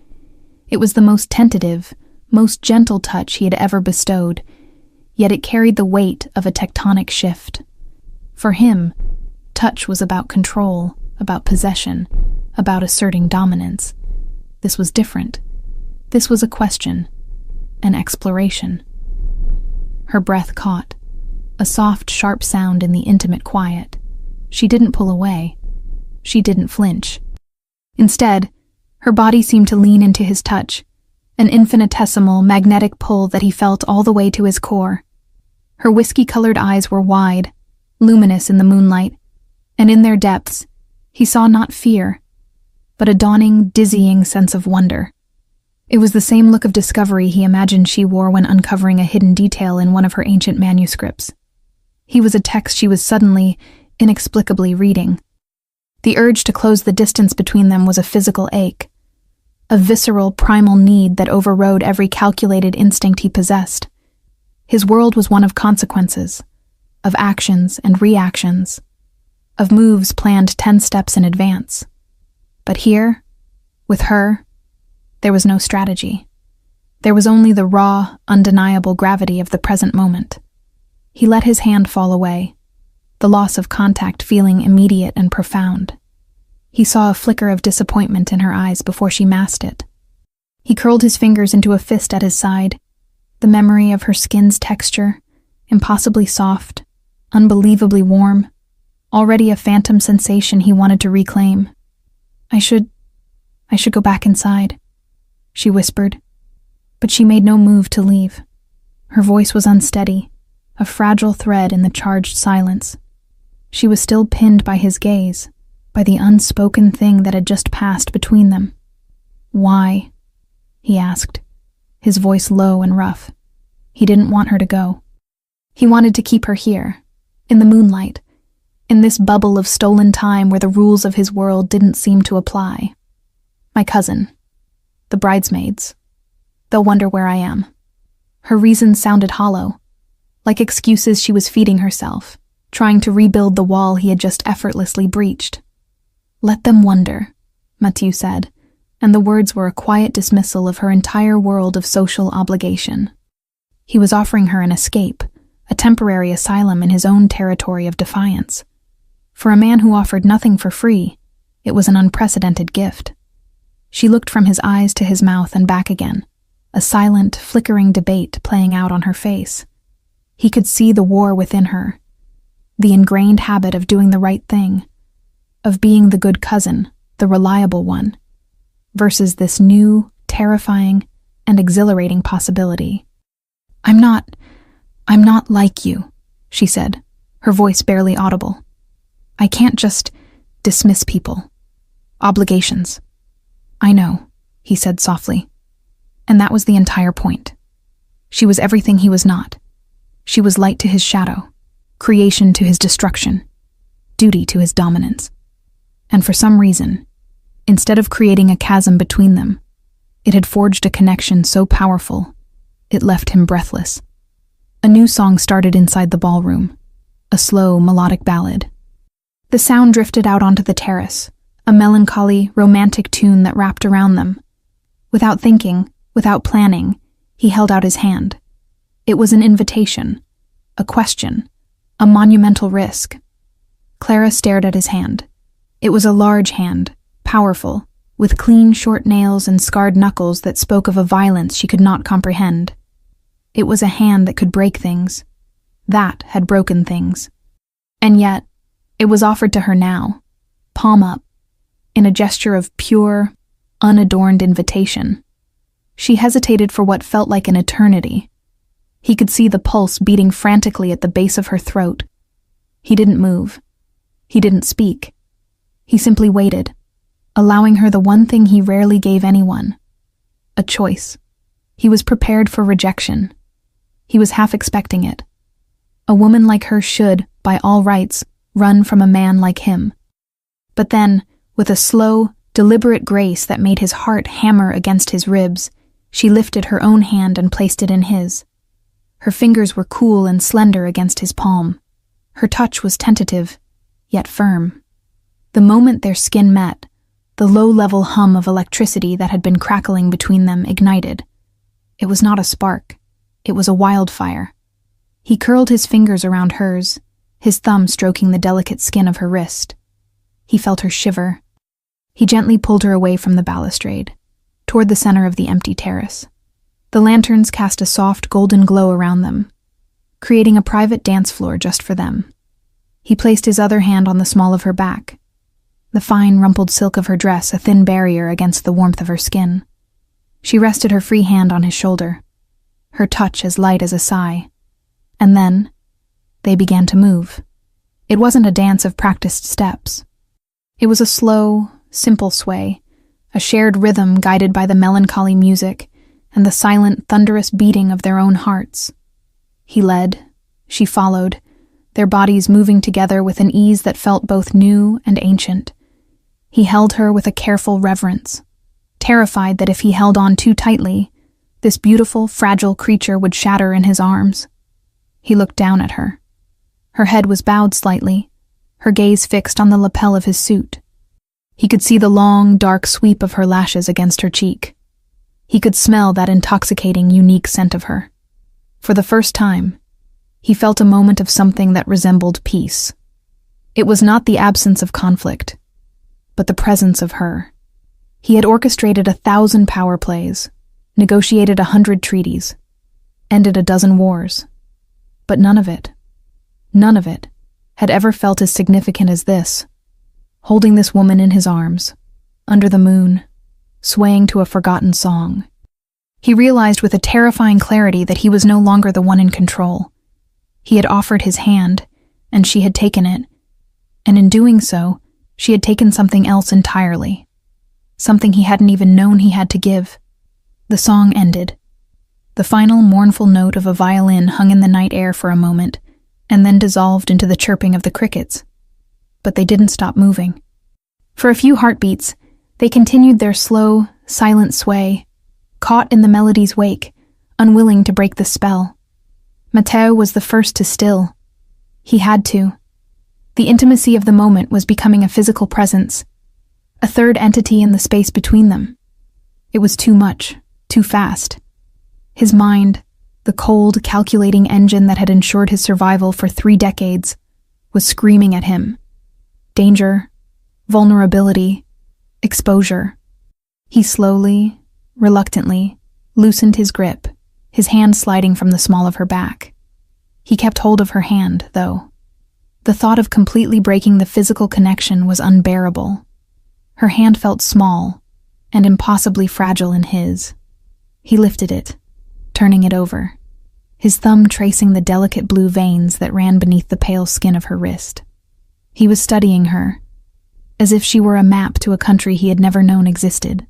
It was the most tentative, most gentle touch he had ever bestowed, yet it carried the weight of a tectonic shift. For him, touch was about control, about possession, about asserting dominance. This was different. This was a question, an exploration. Her breath caught, a soft, sharp sound in the intimate quiet. She didn't pull away. She didn't flinch. Instead, her body seemed to lean into his touch, an infinitesimal, magnetic pull that he felt all the way to his core. Her whiskey-colored eyes were wide, luminous in the moonlight, and in their depths, he saw not fear, but a dawning, dizzying sense of wonder. It was the same look of discovery he imagined she wore when uncovering a hidden detail in one of her ancient manuscripts. He was a text she was suddenly, inexplicably reading. The urge to close the distance between them was a physical ache, a visceral, primal need that overrode every calculated instinct he possessed. His world was one of consequences, of actions and reactions, of moves planned 10 steps in advance. But here, with her, there was no strategy. There was only the raw, undeniable gravity of the present moment. He let his hand fall away, the loss of contact feeling immediate and profound. He saw a flicker of disappointment in her eyes before she masked it. He curled his fingers into a fist at his side, the memory of her skin's texture, impossibly soft, unbelievably warm, already a phantom sensation he wanted to reclaim. I should go back inside," she whispered, but she made no move to leave. Her voice was unsteady, a fragile thread in the charged silence. She was still pinned by his gaze, by the unspoken thing that had just passed between them. "Why?" he asked, his voice low and rough. He didn't want her to go. He wanted to keep her here, in the moonlight, in this bubble of stolen time where the rules of his world didn't seem to apply. "My cousin. The bridesmaids. They'll wonder where I am." Her reasons sounded hollow, like excuses she was feeding herself, trying to rebuild the wall he had just effortlessly breached. "Let them wonder," Mathieu said, and the words were a quiet dismissal of her entire world of social obligation. He was offering her an escape, a temporary asylum in his own territory of defiance. For a man who offered nothing for free, it was an unprecedented gift. She looked from his eyes to his mouth and back again, a silent, flickering debate playing out on her face. He could see the war within her, the ingrained habit of doing the right thing, of being the good cousin, the reliable one, versus this new, terrifying, and exhilarating possibility. I'm not like you," she said, her voice barely audible. "I can't just dismiss people. Obligations." "I know," he said softly. And that was the entire point. She was everything he was not. She was light to his shadow, creation to his destruction, duty to his dominance. And for some reason, instead of creating a chasm between them, it had forged a connection so powerful, it left him breathless. A new song started inside the ballroom, a slow, melodic ballad. The sound drifted out onto the terrace, a melancholy, romantic tune that wrapped around them. Without thinking, without planning, he held out his hand. It was an invitation, a question, a monumental risk. Clara stared at his hand. It was a large hand, powerful, with clean, short nails and scarred knuckles that spoke of a violence she could not comprehend. It was a hand that could break things. That had broken things. And yet, it was offered to her now, palm up, in a gesture of pure, unadorned invitation. She hesitated for what felt like an eternity. He could see the pulse beating frantically at the base of her throat. He didn't move. He didn't speak. He simply waited, allowing her the one thing he rarely gave anyone: a choice. He was prepared for rejection. He was half expecting it. A woman like her should, by all rights, run from a man like him. But then, with a slow, deliberate grace that made his heart hammer against his ribs, she lifted her own hand and placed it in his. Her fingers were cool and slender against his palm. Her touch was tentative, yet firm. The moment their skin met, the low-level hum of electricity that had been crackling between them ignited. It was not a spark. It was a wildfire. He curled his fingers around hers, his thumb stroking the delicate skin of her wrist. He felt her shiver. He gently pulled her away from the balustrade, toward the center of the empty terrace. The lanterns cast a soft golden glow around them, creating a private dance floor just for them. He placed his other hand on the small of her back, the fine rumpled silk of her dress a thin barrier against the warmth of her skin. She rested her free hand on his shoulder, her touch as light as a sigh. And then, they began to move. It wasn't a dance of practiced steps. It was a slow, simple sway, a shared rhythm guided by the melancholy music and the silent, thunderous beating of their own hearts. He led, she followed, their bodies moving together with an ease that felt both new and ancient. He held her with a careful reverence, terrified that if he held on too tightly, this beautiful, fragile creature would shatter in his arms. He looked down at her. Her head was bowed slightly, her gaze fixed on the lapel of his suit. He could see the long, dark sweep of her lashes against her cheek. He could smell that intoxicating, unique scent of her. For the first time, he felt a moment of something that resembled peace. It was not the absence of conflict, but the presence of her. He had orchestrated 1,000 power plays, negotiated 100 treaties, ended a dozen wars. But none of it, had ever felt as significant as this. Holding this woman in his arms, under the moon, swaying to a forgotten song. He realized with a terrifying clarity that he was no longer the one in control. He had offered his hand, and she had taken it, and in doing so, she had taken something else entirely. Something he hadn't even known he had to give. The song ended. The final mournful note of a violin hung in the night air for a moment, and then dissolved into the chirping of the crickets. But they didn't stop moving. For a few heartbeats, they continued their slow, silent sway, caught in the melody's wake, unwilling to break the spell. Matteo was the first to still. He had to. The intimacy of the moment was becoming a physical presence, a third entity in the space between them. It was too much, too fast. His mind, the cold, calculating engine that had ensured his survival for 3 decades, was screaming at him. Danger, vulnerability, exposure. He slowly, reluctantly, loosened his grip, his hand sliding from the small of her back. He kept hold of her hand, though. The thought of completely breaking the physical connection was unbearable. Her hand felt small and impossibly fragile in his. He lifted it, turning it over, his thumb tracing the delicate blue veins that ran beneath the pale skin of her wrist. He was studying her, as if she were a map to a country he had never known existed.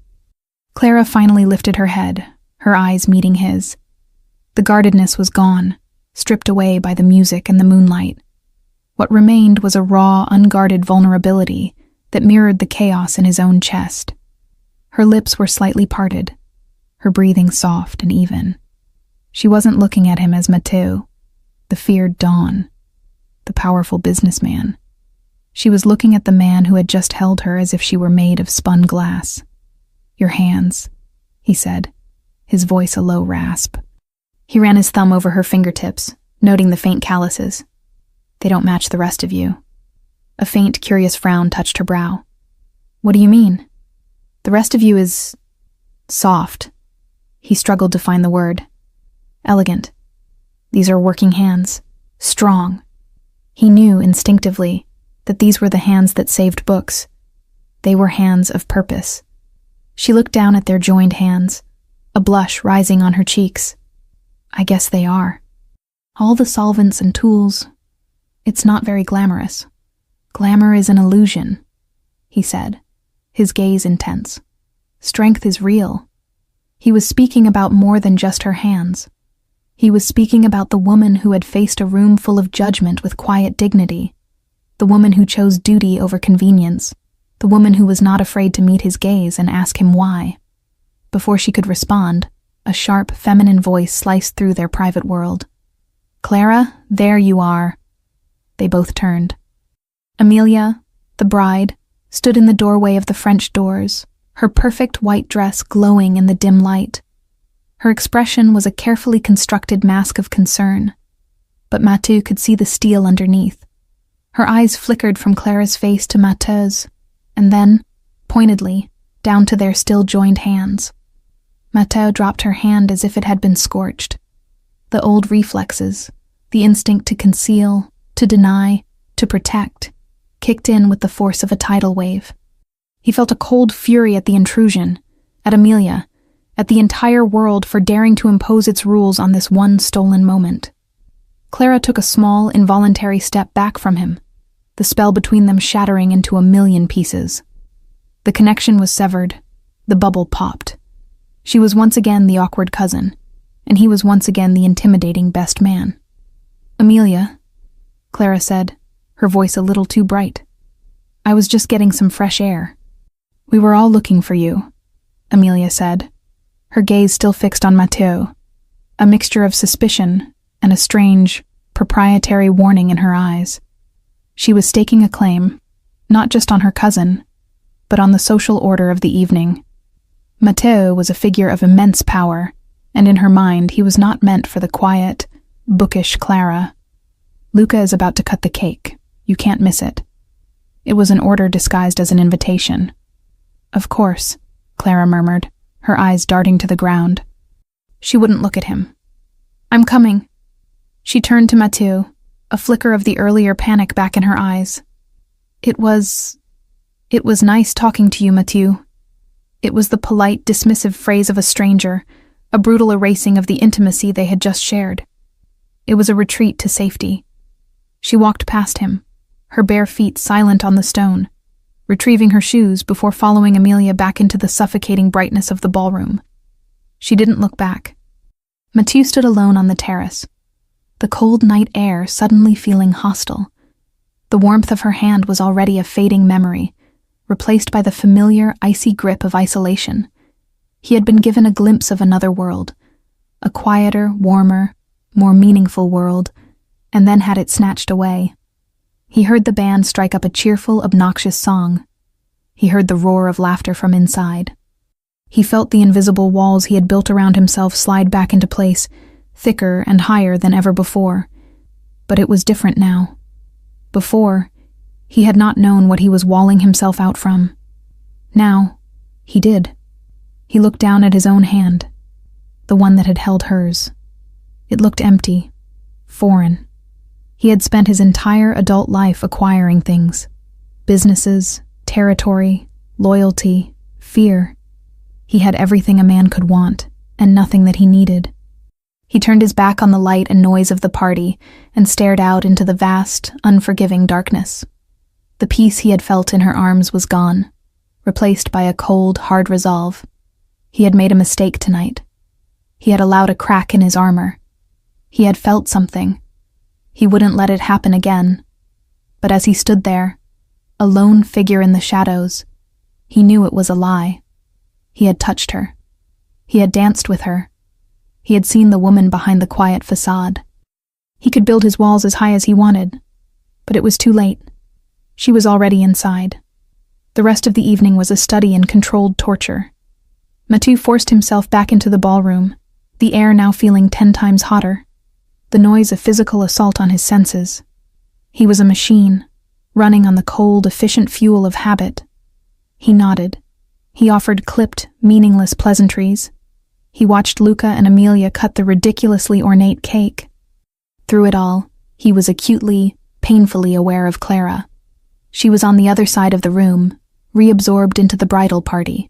Clara finally lifted her head, her eyes meeting his. The guardedness was gone, stripped away by the music and the moonlight. What remained was a raw, unguarded vulnerability that mirrored the chaos in his own chest. Her lips were slightly parted, her breathing soft and even. She wasn't looking at him as Mathieu, the feared Don, the powerful businessman. She was looking at the man who had just held her as if she were made of spun glass. "Your hands," he said, his voice a low rasp. He ran his thumb over her fingertips, noting the faint calluses. "They don't match the rest of you." A faint, curious frown touched her brow. "What do you mean?" "The rest of you is soft." He struggled to find the word. "Elegant. These are working hands. Strong." He knew instinctively that these were the hands that saved books. They were hands of purpose. She looked down at their joined hands, a blush rising on her cheeks. "I guess they are. All the solvents and tools. It's not very glamorous. Glamour is an illusion," he said, his gaze intense. "Strength is real." He was speaking about more than just her hands. He was speaking about the woman who had faced a room full of judgment with quiet dignity, the woman who chose duty over convenience, the woman who was not afraid to meet his gaze and ask him why. Before she could respond, a sharp, feminine voice sliced through their private world. "Clara, there you are." They both turned. Amelia, the bride, stood in the doorway of the French doors, her perfect white dress glowing in the dim light. Her expression was a carefully constructed mask of concern, but Mathieu could see the steel underneath. Her eyes flickered from Clara's face to Mathieu's, and then, pointedly, down to their still joined hands. Mathieu dropped her hand as if it had been scorched. The old reflexes, the instinct to conceal, to deny, to protect, kicked in with the force of a tidal wave. He felt a cold fury at the intrusion, at Amelia, at the entire world for daring to impose its rules on this one stolen moment. Clara took a small, involuntary step back from him, the spell between them shattering into a million pieces. The connection was severed, the bubble popped. She was once again the awkward cousin, and he was once again the intimidating best man. "Amelia," Clara said, her voice a little too bright. "I was just getting some fresh air." "We were all looking for you," Amelia said, her gaze still fixed on Mathieu, a mixture of suspicion and a strange, proprietary warning in her eyes. She was staking a claim, not just on her cousin, but on the social order of the evening. Mathieu was a figure of immense power, and in her mind he was not meant for the quiet, bookish Clara. "Luca is about to cut the cake. You can't miss it." It was an order disguised as an invitation. "Of course," Clara murmured, her eyes darting to the ground. She wouldn't look at him. "I'm coming." She turned to Mathieu, a flicker of the earlier panic back in her eyes. It was nice talking to you, Mathieu." It was the polite, dismissive phrase of a stranger, a brutal erasing of the intimacy they had just shared. It was a retreat to safety. She walked past him, her bare feet silent on the stone, retrieving her shoes before following Amelia back into the suffocating brightness of the ballroom. She didn't look back. Mathieu stood alone on the terrace, the cold night air suddenly feeling hostile. The warmth of her hand was already a fading memory, replaced by the familiar, icy grip of isolation. He had been given a glimpse of another world, a quieter, warmer, more meaningful world, and then had it snatched away. He heard the band strike up a cheerful, obnoxious song. He heard the roar of laughter from inside. He felt the invisible walls he had built around himself slide back into place, thicker and higher than ever before. But it was different now. Before, he had not known what he was walling himself out from. Now, he did. He looked down at his own hand, the one that had held hers. It looked empty, foreign. He had spent his entire adult life acquiring things: businesses, territory, loyalty, fear. He had everything a man could want, and nothing that he needed. He turned his back on the light and noise of the party and stared out into the vast, unforgiving darkness. The peace he had felt in her arms was gone, replaced by a cold, hard resolve. He had made a mistake tonight. He had allowed a crack in his armor. He had felt something. He wouldn't let it happen again. But as he stood there, a lone figure in the shadows, he knew it was a lie. He had touched her. He had danced with her. He had seen the woman behind the quiet facade. He could build his walls as high as he wanted, but it was too late. She was already inside. The rest of the evening was a study in controlled torture. Mathieu forced himself back into the ballroom, the air now feeling 10 times hotter, the noise of physical assault on his senses. He was a machine, running on the cold, efficient fuel of habit. He nodded. He offered clipped, meaningless pleasantries. He watched Luca and Amelia cut the ridiculously ornate cake. Through it all, he was acutely, painfully aware of Clara. She was on the other side of the room, reabsorbed into the bridal party.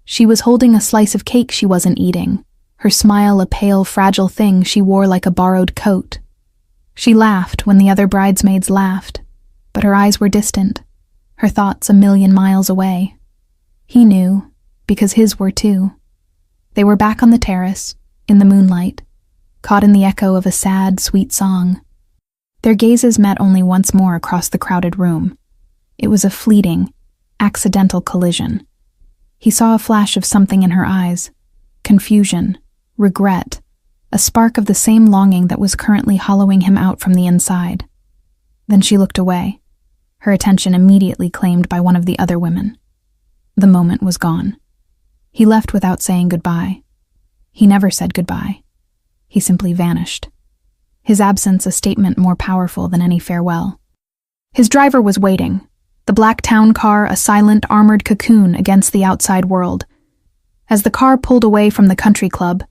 She was holding a slice of cake she wasn't eating, her smile a pale, fragile thing she wore like a borrowed coat. She laughed when the other bridesmaids laughed, but her eyes were distant, her thoughts a million miles away. He knew, because his were too. They were back on the terrace, in the moonlight, caught in the echo of a sad, sweet song. Their gazes met only once more across the crowded room. It was a fleeting, accidental collision. He saw a flash of something in her eyes, confusion, regret, a spark of the same longing that was currently hollowing him out from the inside. Then she looked away, her attention immediately claimed by one of the other women. The moment was gone. He left without saying goodbye. He never said goodbye. He simply vanished. His absence a statement more powerful than any farewell. His driver was waiting, the black town car a silent, armored cocoon against the outside world. As the car pulled away from the country club,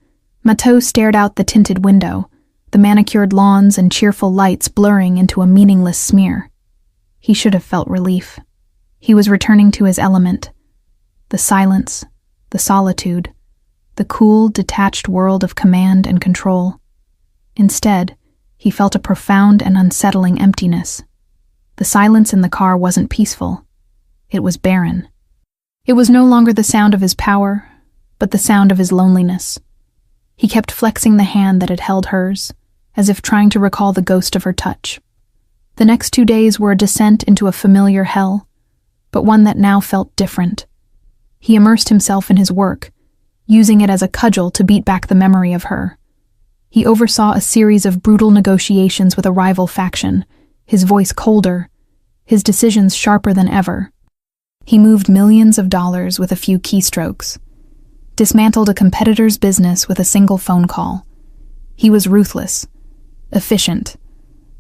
Mathieu stared out the tinted window, the manicured lawns and cheerful lights blurring into a meaningless smear. He should have felt relief. He was returning to his element. The silence, the solitude, the cool, detached world of command and control. Instead, he felt a profound and unsettling emptiness. The silence in the car wasn't peaceful. It was barren. It was no longer the sound of his power, but the sound of his loneliness. He kept flexing the hand that had held hers, as if trying to recall the ghost of her touch. The next 2 days were a descent into a familiar hell, but one that now felt different. He immersed himself in his work, using it as a cudgel to beat back the memory of her. He oversaw a series of brutal negotiations with a rival faction, his voice colder, his decisions sharper than ever. He moved millions of dollars with a few keystrokes, dismantled a competitor's business with a single phone call. He was ruthless, efficient,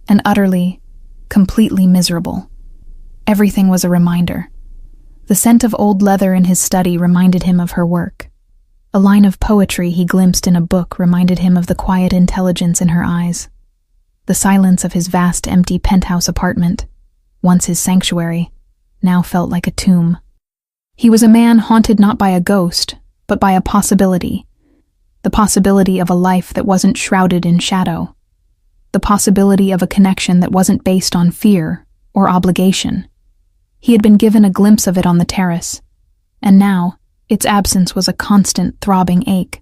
and utterly, completely miserable. Everything was a reminder. The scent of old leather in his study reminded him of her work. A line of poetry he glimpsed in a book reminded him of the quiet intelligence in her eyes. The silence of his vast, empty penthouse apartment, once his sanctuary, now felt like a tomb. He was a man haunted not by a ghost, but by a possibility. The possibility of a life that wasn't shrouded in shadow. The possibility of a connection that wasn't based on fear or obligation. He had been given a glimpse of it on the terrace, and now its absence was a constant, throbbing ache.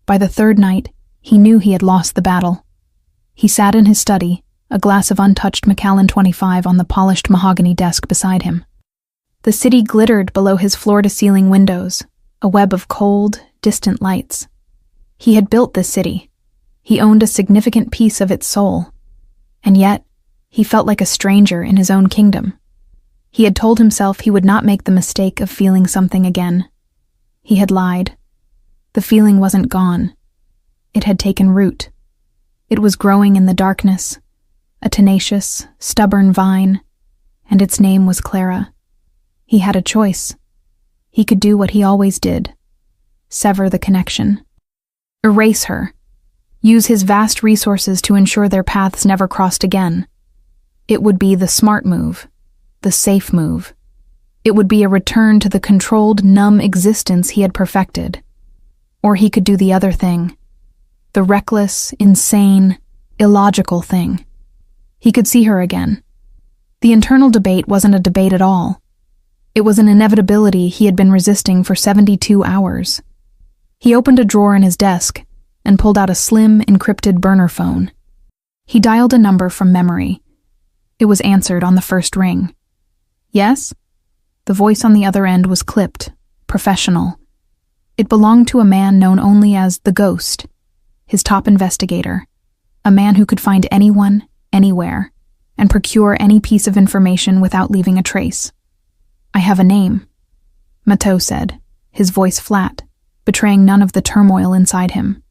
By the third night, he knew he had lost the battle. He sat in his study, a glass of untouched Macallan 25 on the polished mahogany desk beside him. The city glittered below his floor-to-ceiling windows, a web of cold, distant lights. He had built this city. He owned a significant piece of its soul. And yet, he felt like a stranger in his own kingdom. He had told himself he would not make the mistake of feeling something again. He had lied. The feeling wasn't gone. It had taken root. It was growing in the darkness, a tenacious, stubborn vine, and its name was Clara. He had a choice. He could do what he always did. Sever the connection. Erase her. Use his vast resources to ensure their paths never crossed again. It would be the smart move. The safe move. It would be a return to the controlled, numb existence he had perfected. Or he could do the other thing. The reckless, insane, illogical thing. He could see her again. The internal debate wasn't a debate at all. It was an inevitability he had been resisting for 72 hours. He opened a drawer in his desk and pulled out a slim, encrypted burner phone. He dialed a number from memory. It was answered on the first ring. Yes? The voice on the other end was clipped, professional. It belonged to a man known only as the Ghost, his top investigator, a man who could find anyone, anywhere, and procure any piece of information without leaving a trace. I have a name, Matteau said, his voice flat, betraying none of the turmoil inside him.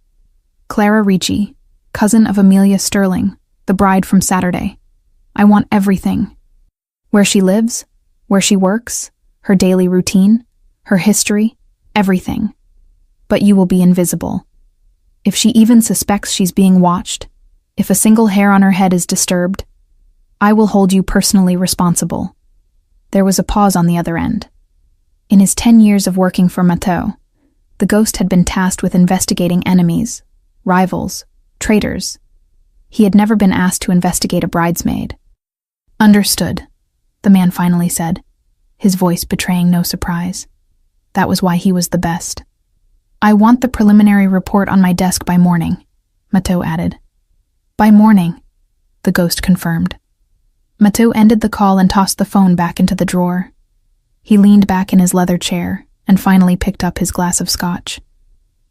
Clara Ricci, cousin of Amelia Sterling, the bride from Saturday. I want everything. Where she lives, where she works, her daily routine, her history, everything. But you will be invisible. If she even suspects she's being watched, if a single hair on her head is disturbed, I will hold you personally responsible. There was a pause on the other end. In his 10 years of working for Matteau, the Ghost had been tasked with investigating enemies, rivals, traitors. He had never been asked to investigate a bridesmaid. Understood, the man finally said, his voice betraying no surprise. That was why he was the best. I want the preliminary report on my desk by morning, Matteau added. By morning, the Ghost confirmed. Matteau ended the call and tossed the phone back into the drawer. He leaned back in his leather chair and finally picked up his glass of scotch.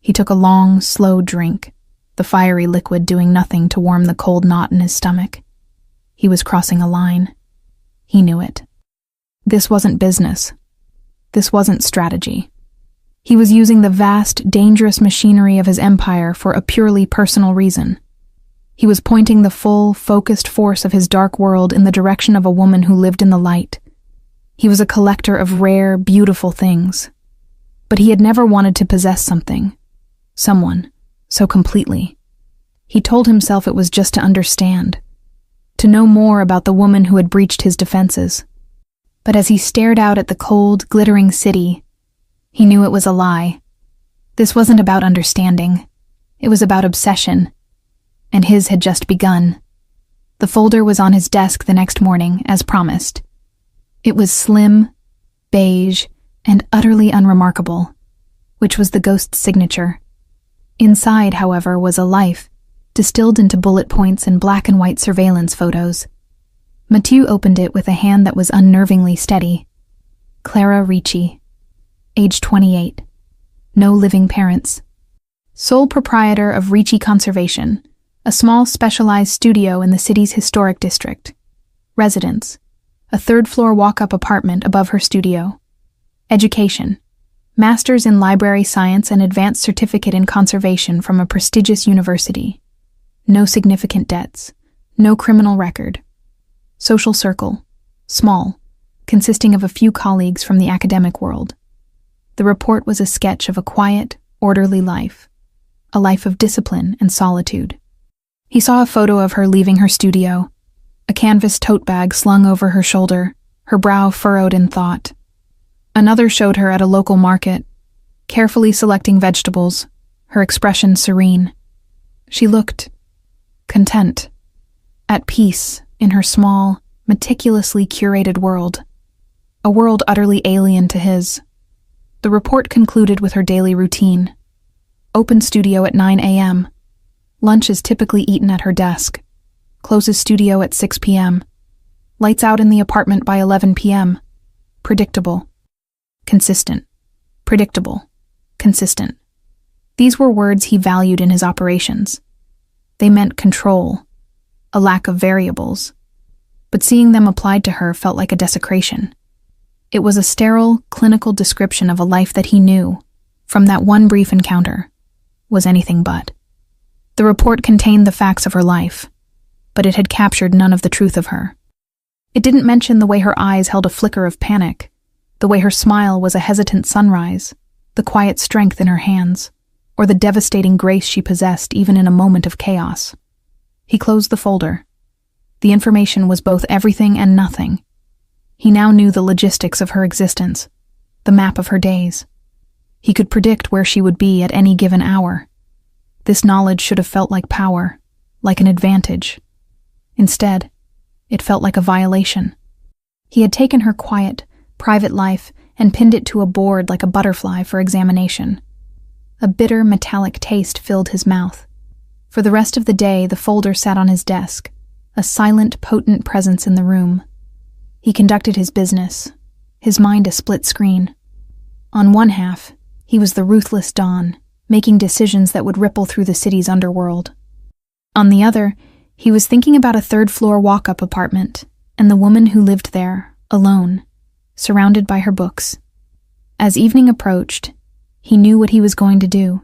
He took a long, slow drink, the fiery liquid doing nothing to warm the cold knot in his stomach. He was crossing a line. He knew it. This wasn't business. This wasn't strategy. He was using the vast, dangerous machinery of his empire for a purely personal reason. He was pointing the full, focused force of his dark world in the direction of a woman who lived in the light. He was a collector of rare, beautiful things. But he had never wanted to possess something, someone, so completely. He told himself it was just to understand, to know more about the woman who had breached his defenses. But as he stared out at the cold, glittering city, he knew it was a lie. This wasn't about understanding. It was about obsession. And his had just begun. The folder was on his desk the next morning, as promised. It was slim, beige, and utterly unremarkable, which was the Ghost's signature. Inside, however, was a life, distilled into bullet points and black and white surveillance photos. Matteau opened it with a hand that was unnervingly steady. Clara Ricci, age 28, no living parents. Sole proprietor of Ricci Conservation, a small specialized studio in the city's historic district. Residence, a third-floor walk-up apartment above her studio. Education, master's in library science and advanced certificate in conservation from a prestigious university. No significant debts, no criminal record. Social circle, small, consisting of a few colleagues from the academic world. The report was a sketch of a quiet, orderly life, a life of discipline and solitude. He saw a photo of her leaving her studio, a canvas tote bag slung over her shoulder, her brow furrowed in thought. Another showed her at a local market, carefully selecting vegetables, her expression serene. She looked content, at peace in her small, meticulously curated world, a world utterly alien to his. The report concluded with her daily routine. Open studio at 9 a.m. Lunch is typically eaten at her desk. Closes studio at 6 p.m. Lights out in the apartment by 11 p.m. Predictable. Consistent. Predictable. Consistent. These were words he valued in his operations. They meant control, a lack of variables. But seeing them applied to her felt like a desecration. It was a sterile, clinical description of a life that he knew, from that one brief encounter, was anything but. The report contained the facts of her life, but it had captured none of the truth of her. It didn't mention the way her eyes held a flicker of panic, the way her smile was a hesitant sunrise, the quiet strength in her hands, or the devastating grace she possessed even in a moment of chaos. He closed the folder. The information was both everything and nothing. He now knew the logistics of her existence, the map of her days. He could predict where she would be at any given hour. This knowledge should have felt like power, like an advantage. Instead, it felt like a violation. He had taken her quiet, private life and pinned it to a board like a butterfly for examination. A bitter, metallic taste filled his mouth. For the rest of the day, the folder sat on his desk, a silent, potent presence in the room. He conducted his business, his mind a split screen. On one half, he was the ruthless Don, making decisions that would ripple through the city's underworld. On the other, he was thinking about a third-floor walk-up apartment and the woman who lived there, alone, surrounded by her books. As evening approached, he knew what he was going to do.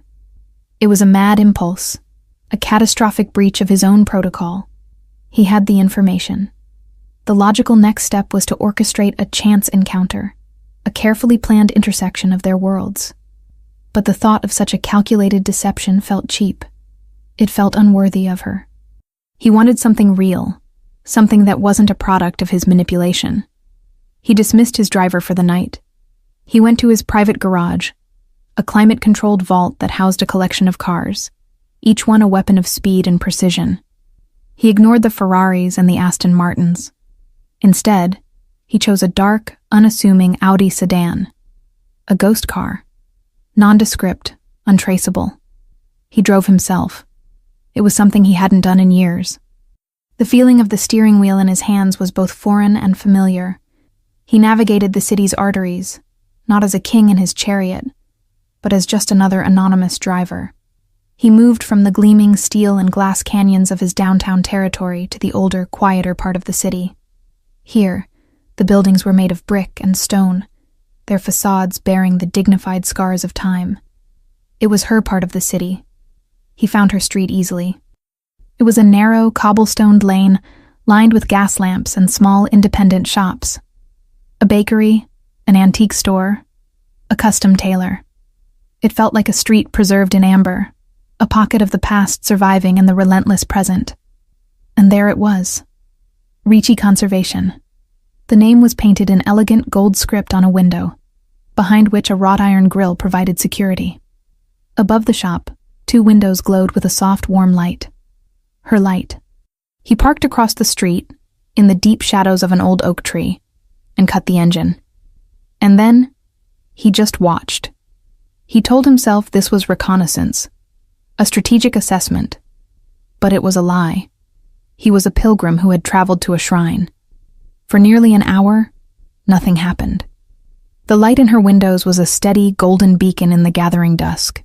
It was a mad impulse, a catastrophic breach of his own protocol. He had the information. The logical next step was to orchestrate a chance encounter, a carefully planned intersection of their worlds. But the thought of such a calculated deception felt cheap. It felt unworthy of her. He wanted something real, something that wasn't a product of his manipulation. He dismissed his driver for the night. He went to his private garage, a climate-controlled vault that housed a collection of cars, each one a weapon of speed and precision. He ignored the Ferraris and the Aston Martins. Instead, he chose a dark, unassuming Audi sedan, a ghost car, nondescript, untraceable. He drove himself. It was something he hadn't done in years. The feeling of the steering wheel in his hands was both foreign and familiar. He navigated the city's arteries, not as a king in his chariot, but as just another anonymous driver. He moved from the gleaming steel and glass canyons of his downtown territory to the older, quieter part of the city. Here, the buildings were made of brick and stone, their facades bearing the dignified scars of time. It was her part of the city. He found her street easily. It was a narrow, cobblestoned lane lined with gas lamps and small independent shops. A bakery, an antique store, a custom tailor. It felt like a street preserved in amber, a pocket of the past surviving in the relentless present. And there it was. Ricci Conservation. The name was painted in elegant gold script on a window, behind which a wrought iron grille provided security. Above the shop, 2 windows glowed with a soft, warm light. Her light. He parked across the street, in the deep shadows of an old oak tree, and cut the engine. And then, he just watched. He told himself this was reconnaissance, a strategic assessment. But it was a lie. He was a pilgrim who had traveled to a shrine. For nearly an hour, nothing happened. The light in her windows was a steady, golden beacon in the gathering dusk.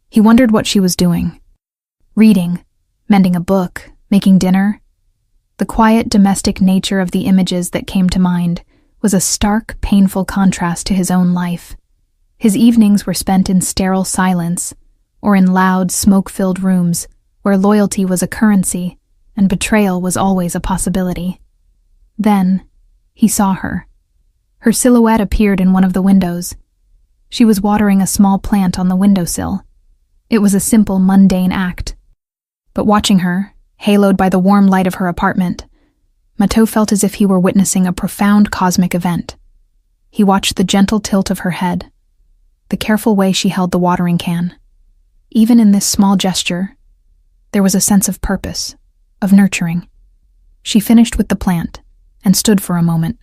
He wondered what she was doing. Reading, mending a book, making dinner. The quiet, domestic nature of the images that came to mind was a stark, painful contrast to his own life. His evenings were spent in sterile silence, or in loud, smoke-filled rooms where loyalty was a currency and betrayal was always a possibility. Then, he saw her. Her silhouette appeared in one of the windows. She was watering a small plant on the windowsill. It was a simple, mundane act. But watching her, haloed by the warm light of her apartment, Matteau felt as if he were witnessing a profound cosmic event. He watched the gentle tilt of her head, the careful way she held the watering can. Even in this small gesture, there was a sense of purpose, of nurturing. She finished with the plant and stood for a moment,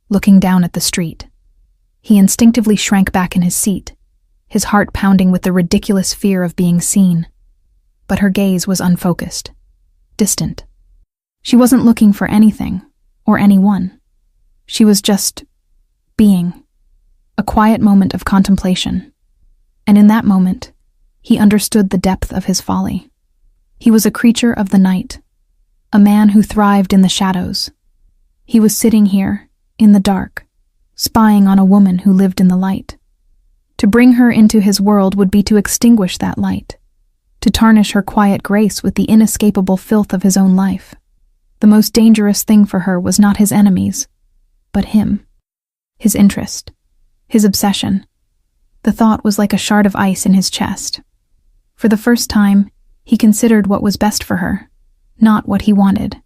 looking down at the street. He instinctively shrank back in his seat, his heart pounding with the ridiculous fear of being seen. But her gaze was unfocused, distant. She wasn't looking for anything, or anyone. She was just being, a quiet moment of contemplation. And in that moment, he understood the depth of his folly. He was a creature of the night, a man who thrived in the shadows. He was sitting here, in the dark, spying on a woman who lived in the light. To bring her into his world would be to extinguish that light, to tarnish her quiet grace with the inescapable filth of his own life. The most dangerous thing for her was not his enemies, but him, his interest, his obsession. The thought was like a shard of ice in his chest. For the first time, he considered what was best for her, not what he wanted.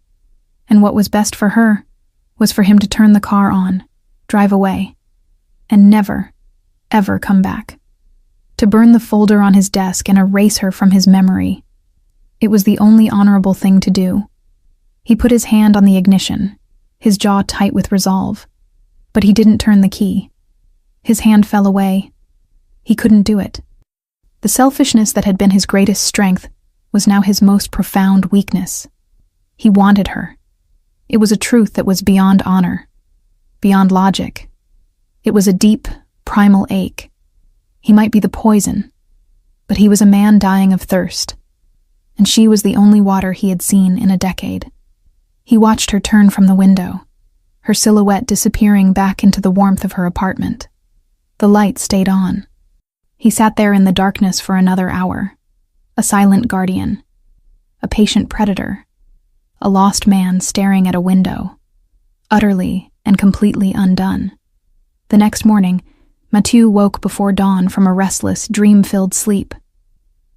And what was best for her was for him to turn the car on, drive away, and never, ever come back. to burn the folder on his desk and erase her from his memory. It was the only honorable thing to do. He put his hand on the ignition, his jaw tight with resolve, but he didn't turn the key. His hand fell away. He couldn't do it. The selfishness that had been his greatest strength was now his most profound weakness. He wanted her. It was a truth that was beyond honor, beyond logic. It was a deep, primal ache. He might be the poison, but he was a man dying of thirst, and she was the only water he had seen in a decade. He watched her turn from the window, her silhouette disappearing back into the warmth of her apartment. The light stayed on. He sat there in the darkness for another hour, a silent guardian, a patient predator, a lost man staring at a window, utterly and completely undone. The next morning, Mathieu woke before dawn from a restless, dream-filled sleep.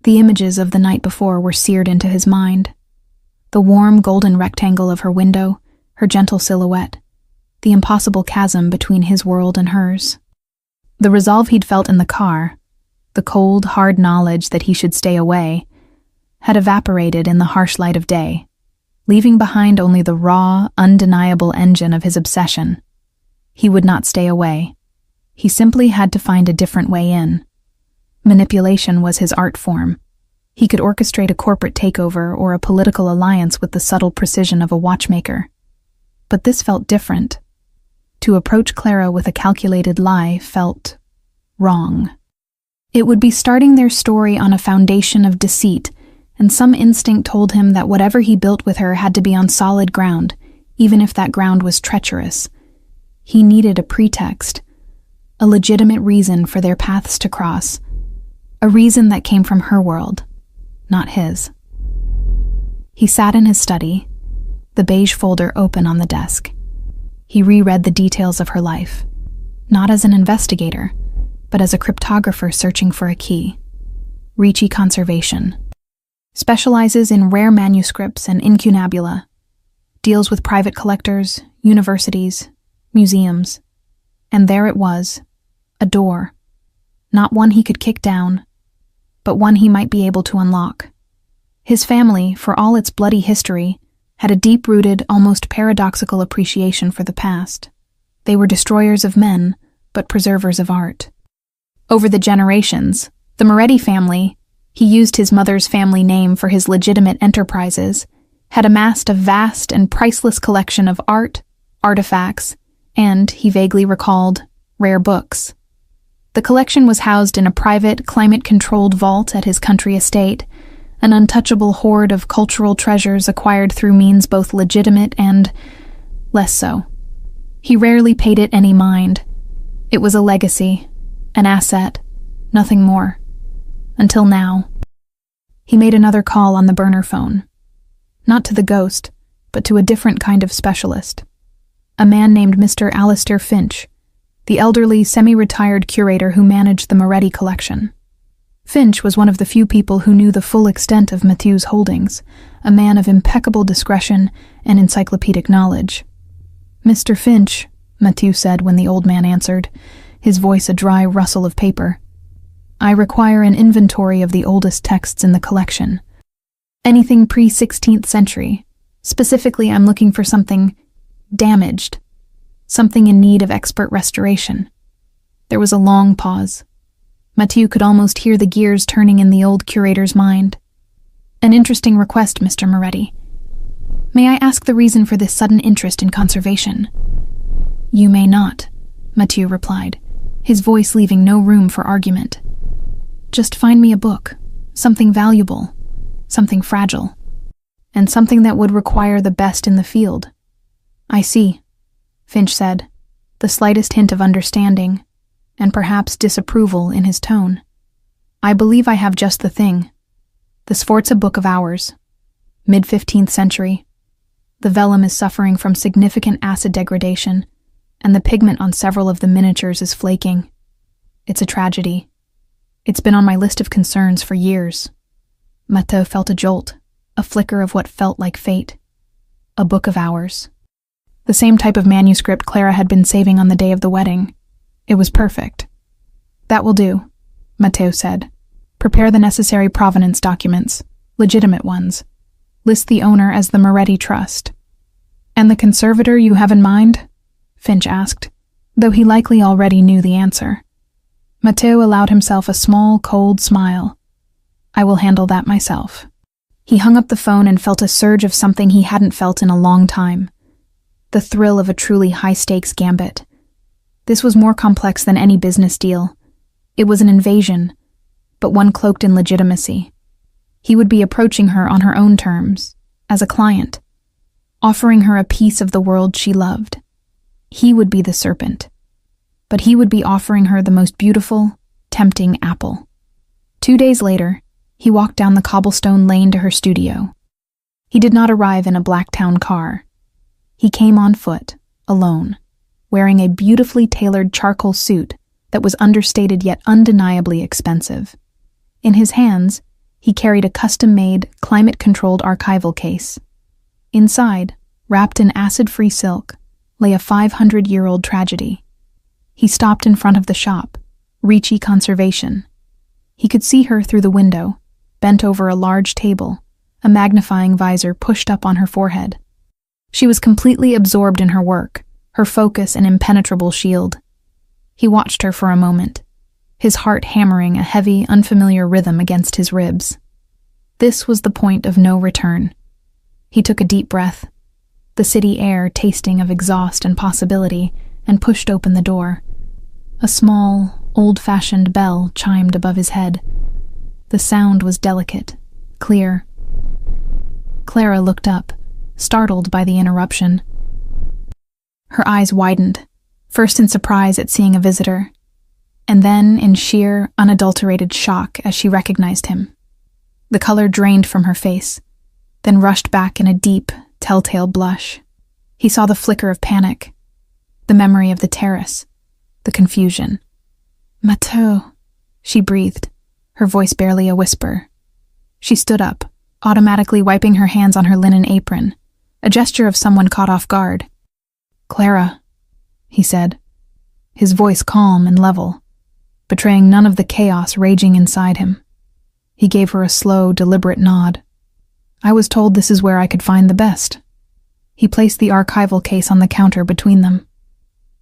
The images of the night before were seared into his mind. The warm, golden rectangle of her window, her gentle silhouette, the impossible chasm between his world and hers. The resolve he'd felt in the car, the cold, hard knowledge that he should stay away, had evaporated in the harsh light of day, leaving behind only the raw, undeniable engine of his obsession. He would not stay away. He simply had to find a different way in. Manipulation was his art form. He could orchestrate a corporate takeover or a political alliance with the subtle precision of a watchmaker. But this felt different. To approach Clara with a calculated lie felt wrong. It would be starting their story on a foundation of deceit, and some instinct told him that whatever he built with her had to be on solid ground, even if that ground was treacherous. He needed a pretext, a legitimate reason for their paths to cross, a reason that came from her world, not his. He sat in his study, the beige folder open on the desk. He reread the details of her life, not as an investigator, but as a cryptographer searching for a key. Ricci Conservation. Specializes in rare manuscripts and incunabula. Deals with private collectors, universities, museums. And there it was, a door. Not one he could kick down, but one he might be able to unlock. His family, for all its bloody history, had a deep-rooted, almost paradoxical appreciation for the past. They were destroyers of men, but preservers of art. Over the generations, the Moretti family, he used his mother's family name for his legitimate enterprises, had amassed a vast and priceless collection of art, artifacts, and, he vaguely recalled, rare books. The collection was housed in a private, climate-controlled vault at his country estate, an untouchable hoard of cultural treasures acquired through means both legitimate and less so. He rarely paid it any mind. It was a legacy, an asset, nothing more. Until now. He made another call on the burner phone. Not to the ghost, but to a different kind of specialist. A man named Mr. Alistair Finch, the elderly, semi-retired curator who managed the Moretti collection. Finch was one of the few people who knew the full extent of Mathieu's holdings, a man of impeccable discretion and encyclopedic knowledge. "Mr. Finch," Mathieu said when the old man answered, his voice a dry rustle of paper. "I require an inventory of the oldest texts in the collection. Anything pre-16th century. Specifically, I'm looking for something damaged, something in need of expert restoration." There was a long pause. Mathieu could almost hear the gears turning in the old curator's mind. "An interesting request, Mr. Moretti. May I ask the reason for this sudden interest in conservation?" "You may not," Mathieu replied, his voice leaving no room for argument. "Just find me a book, something valuable, something fragile, and something that would require the best in the field." "I see," Finch said, the slightest hint of understanding, and perhaps disapproval in his tone. "I believe I have just the thing. The Sforza Book of Hours, mid-15th century. The vellum is suffering from significant acid degradation, and the pigment on several of the miniatures is flaking. It's a tragedy. It's been on my list of concerns for years." Mathieu felt a jolt, a flicker of what felt like fate. A Book of Hours. The same type of manuscript Clara had been saving on the day of the wedding. It was perfect. "That will do. Matteo said. "Prepare the necessary provenance documents, legitimate ones. List the owner as the Moretti Trust." "And the conservator you have in mind?" Finch asked, though he likely already knew the answer. Matteo allowed himself a small, cold smile. "I will handle that myself." He hung up the phone and felt a surge of something he hadn't felt in a long time. The thrill of a truly high-stakes gambit. This was more complex than any business deal. It was an invasion, but one cloaked in legitimacy. He would be approaching her on her own terms, as a client, offering her a piece of the world she loved. He would be the serpent, but he would be offering her the most beautiful, tempting apple. 2 days later, he walked down the cobblestone lane to her studio. He did not arrive in a Blacktown car. He came on foot, alone, wearing a beautifully tailored charcoal suit that was understated yet undeniably expensive. In his hands, he carried a custom-made, climate-controlled archival case. Inside, wrapped in acid-free silk, lay a 500-year-old tragedy. He stopped in front of the shop, Ricci Conservation. He could see her through the window, bent over a large table, a magnifying visor pushed up on her forehead. She was completely absorbed in her work, her focus an impenetrable shield. He watched her for a moment, his heart hammering a heavy, unfamiliar rhythm against his ribs. This was the point of no return. He took a deep breath, the city air tasting of exhaust and possibility, and pushed open the door. A small, old-fashioned bell chimed above his head. The sound was delicate, clear. Clara looked up, startled by the interruption. Her eyes widened, first in surprise at seeing a visitor, and then in sheer, unadulterated shock as she recognized him. The color drained from her face, then rushed back in a deep, telltale blush. He saw the flicker of panic, the memory of the terrace, the confusion. "Matteo," she breathed, her voice barely a whisper. She stood up, automatically wiping her hands on her linen apron, a gesture of someone caught off guard. "Clara," he said, his voice calm and level, betraying none of the chaos raging inside him. He gave her a slow, deliberate nod. "I was told this is where I could find the best." He placed the archival case on the counter between them.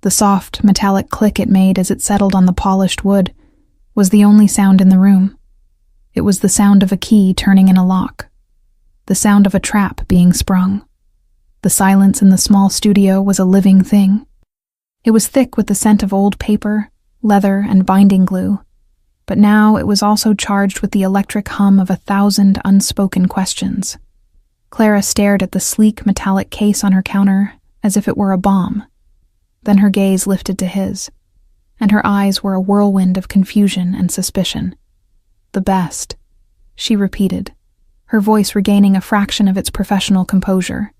The soft, metallic click it made as it settled on the polished wood was the only sound in the room. It was the sound of a key turning in a lock, the sound of a trap being sprung. The silence in the small studio was a living thing. It was thick with the scent of old paper, leather, and binding glue, but now it was also charged with the electric hum of 1,000 unspoken questions. Clara stared at the sleek metallic case on her counter as if it were a bomb. Then her gaze lifted to his, and her eyes were a whirlwind of confusion and suspicion. "The best," she repeated, her voice regaining a fraction of its professional composure,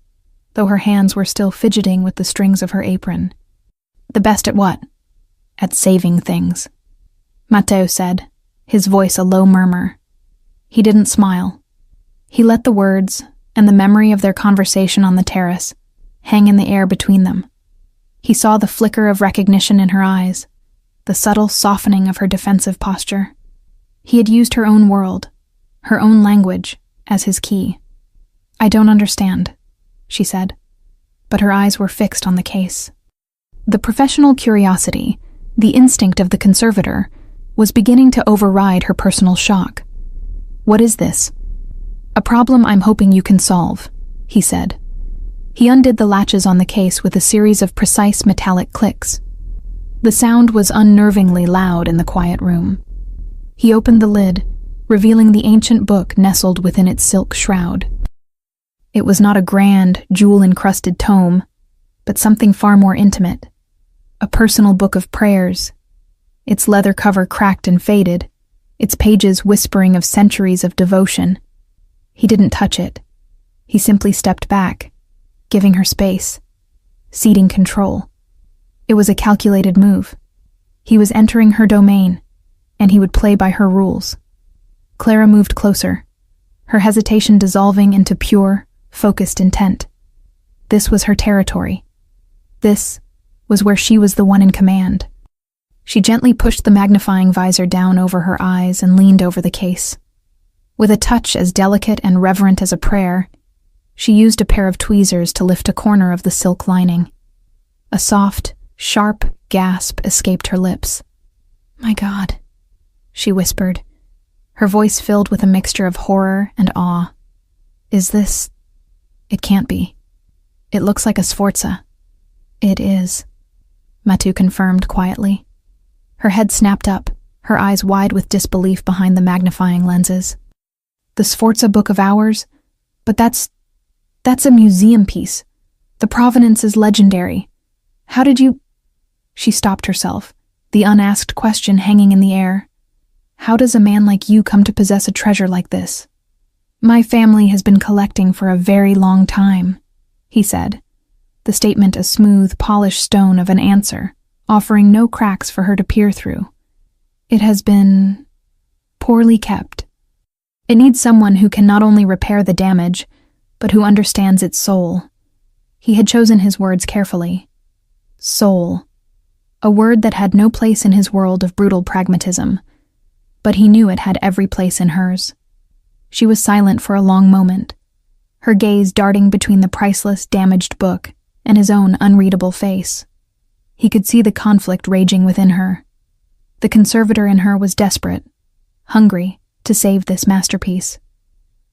though her hands were still fidgeting with the strings of her apron. "The best at what?" "At saving things," Matteo said, his voice a low murmur. He didn't smile. He let the words, and the memory of their conversation on the terrace, hang in the air between them. He saw the flicker of recognition in her eyes, the subtle softening of her defensive posture. He had used her own world, her own language, as his key. "I don't understand," she said, but her eyes were fixed on the case. The professional curiosity, the instinct of the conservator, was beginning to override her personal shock. "What is this?" "A problem I'm hoping you can solve," he said. He undid the latches on the case with a series of precise metallic clicks. The sound was unnervingly loud in the quiet room. He opened the lid, revealing the ancient book nestled within its silk shroud. It was not a grand, jewel-encrusted tome, but something far more intimate. A personal book of prayers, its leather cover cracked and faded, its pages whispering of centuries of devotion. He didn't touch it. He simply stepped back, giving her space, ceding control. It was a calculated move. He was entering her domain, and he would play by her rules. Clara moved closer, her hesitation dissolving into pure, focused intent. This was her territory. This was where she was the one in command. She gently pushed the magnifying visor down over her eyes and leaned over the case. With a touch as delicate and reverent as a prayer, she used a pair of tweezers to lift a corner of the silk lining. A soft, sharp gasp escaped her lips. "My God," she whispered, her voice filled with a mixture of horror and awe. "Is this... It can't be. It looks like a sforza." "It is," Matu confirmed quietly. Her head snapped up, her eyes wide with disbelief behind the magnifying lenses. "The Sforza Book of Hours? But that's a museum piece. The provenance is legendary. How did you..." She stopped herself, the unasked question hanging in the air. "How does a man like you come to possess a treasure like this?" "My family has been collecting for a very long time," he said, the statement a smooth, polished stone of an answer, offering no cracks for her to peer through. "It has been poorly kept. It needs someone who can not only repair the damage, but who understands its soul." He had chosen his words carefully. Soul. A word that had no place in his world of brutal pragmatism, but he knew it had every place in hers. She was silent for a long moment, her gaze darting between the priceless, damaged book and his own unreadable face. He could see the conflict raging within her. The conservator in her was desperate, hungry to save this masterpiece.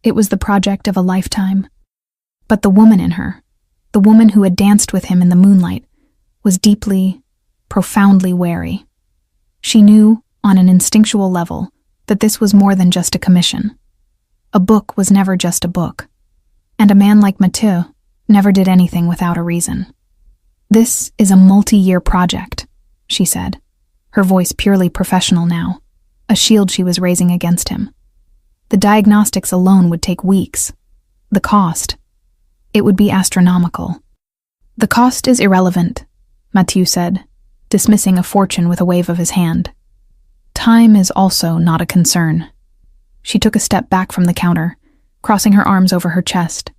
It was the project of a lifetime. But the woman in her, the woman who had danced with him in the moonlight, was deeply, profoundly wary. She knew, on an instinctual level, that this was more than just a commission. A book was never just a book, and a man like Mathieu never did anything without a reason. "This is a multi-year project," she said, her voice purely professional now, a shield she was raising against him. "The diagnostics alone would take weeks. The cost, it would be astronomical." "The cost is irrelevant," Mathieu said, dismissing a fortune with a wave of his hand. "Time is also not a concern." She took a step back from the counter, crossing her arms over her chest.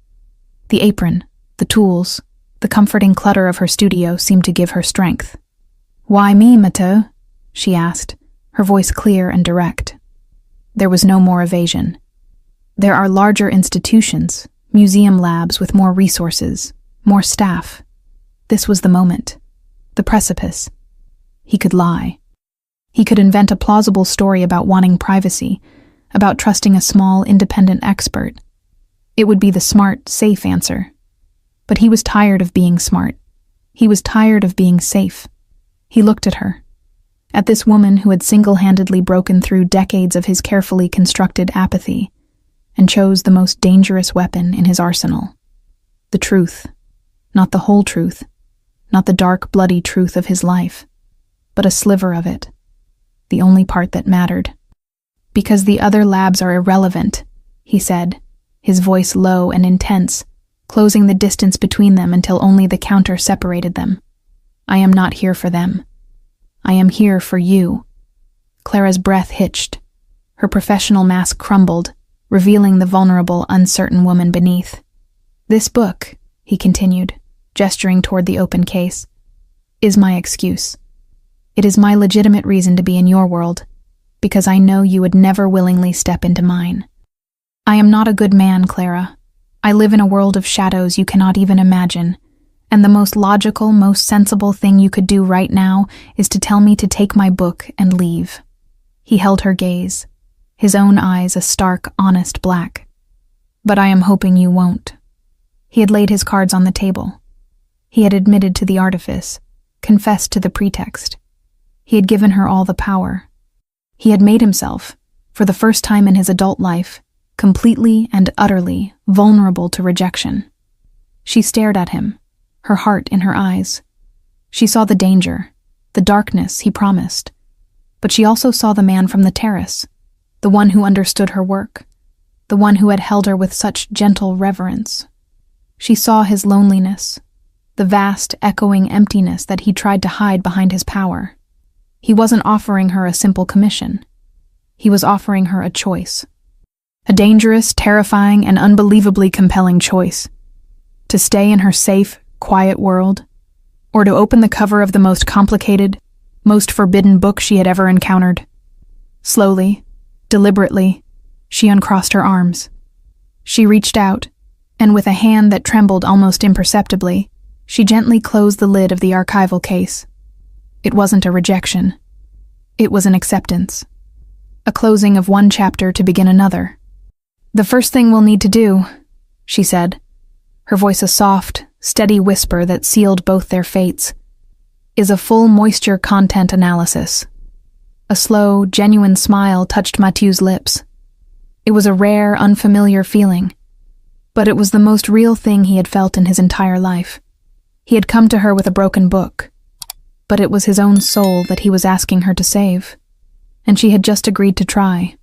The apron, the tools, the comforting clutter of her studio seemed to give her strength. "Why me, Mathieu?" she asked, her voice clear and direct. There was no more evasion. "There are larger institutions, museum labs with more resources, more staff." This was the moment, the precipice. He could lie. He could invent a plausible story about wanting privacy, about trusting a small, independent expert. It would be the smart, safe answer. But he was tired of being smart. He was tired of being safe. He looked at her, at this woman who had single-handedly broken through decades of his carefully constructed apathy, and chose the most dangerous weapon in his arsenal. The truth. Not the whole truth. Not the dark, bloody truth of his life, but a sliver of it. The only part that mattered. "Because the other labs are irrelevant," he said, his voice low and intense, closing the distance between them until only the counter separated them. "I am not here for them. I am here for you." Clara's breath hitched. Her professional mask crumbled, revealing the vulnerable, uncertain woman beneath. "This book," he continued, gesturing toward the open case, "is my excuse. It is my legitimate reason to be in your world, because I know you would never willingly step into mine. I am not a good man, Clara. I live in a world of shadows you cannot even imagine, and the most logical, most sensible thing you could do right now is to tell me to take my book and leave." He held her gaze, his own eyes a stark, honest black. "But I am hoping you won't." He had laid his cards on the table. He had admitted to the artifice, confessed to the pretext. He had given her all the power. He had made himself, for the first time in his adult life, completely and utterly vulnerable to rejection. She stared at him, her heart in her eyes. She saw the danger, the darkness he promised, but she also saw the man from the terrace, the one who understood her work, the one who had held her with such gentle reverence. She saw his loneliness, the vast, echoing emptiness that he tried to hide behind his power. He wasn't offering her a simple commission. He was offering her a choice. A dangerous, terrifying, and unbelievably compelling choice. To stay in her safe, quiet world, or to open the cover of the most complicated, most forbidden book she had ever encountered. Slowly, deliberately, she uncrossed her arms. She reached out, and with a hand that trembled almost imperceptibly, she gently closed the lid of the archival case. It wasn't a rejection. It was an acceptance. A closing of one chapter to begin another. "The first thing we'll need to do," she said, her voice a soft, steady whisper that sealed both their fates, "is a full moisture content analysis." A slow, genuine smile touched Mathieu's lips. It was a rare, unfamiliar feeling, but it was the most real thing he had felt in his entire life. He had come to her with a broken book, but it was his own soul that he was asking her to save, and she had just agreed to try.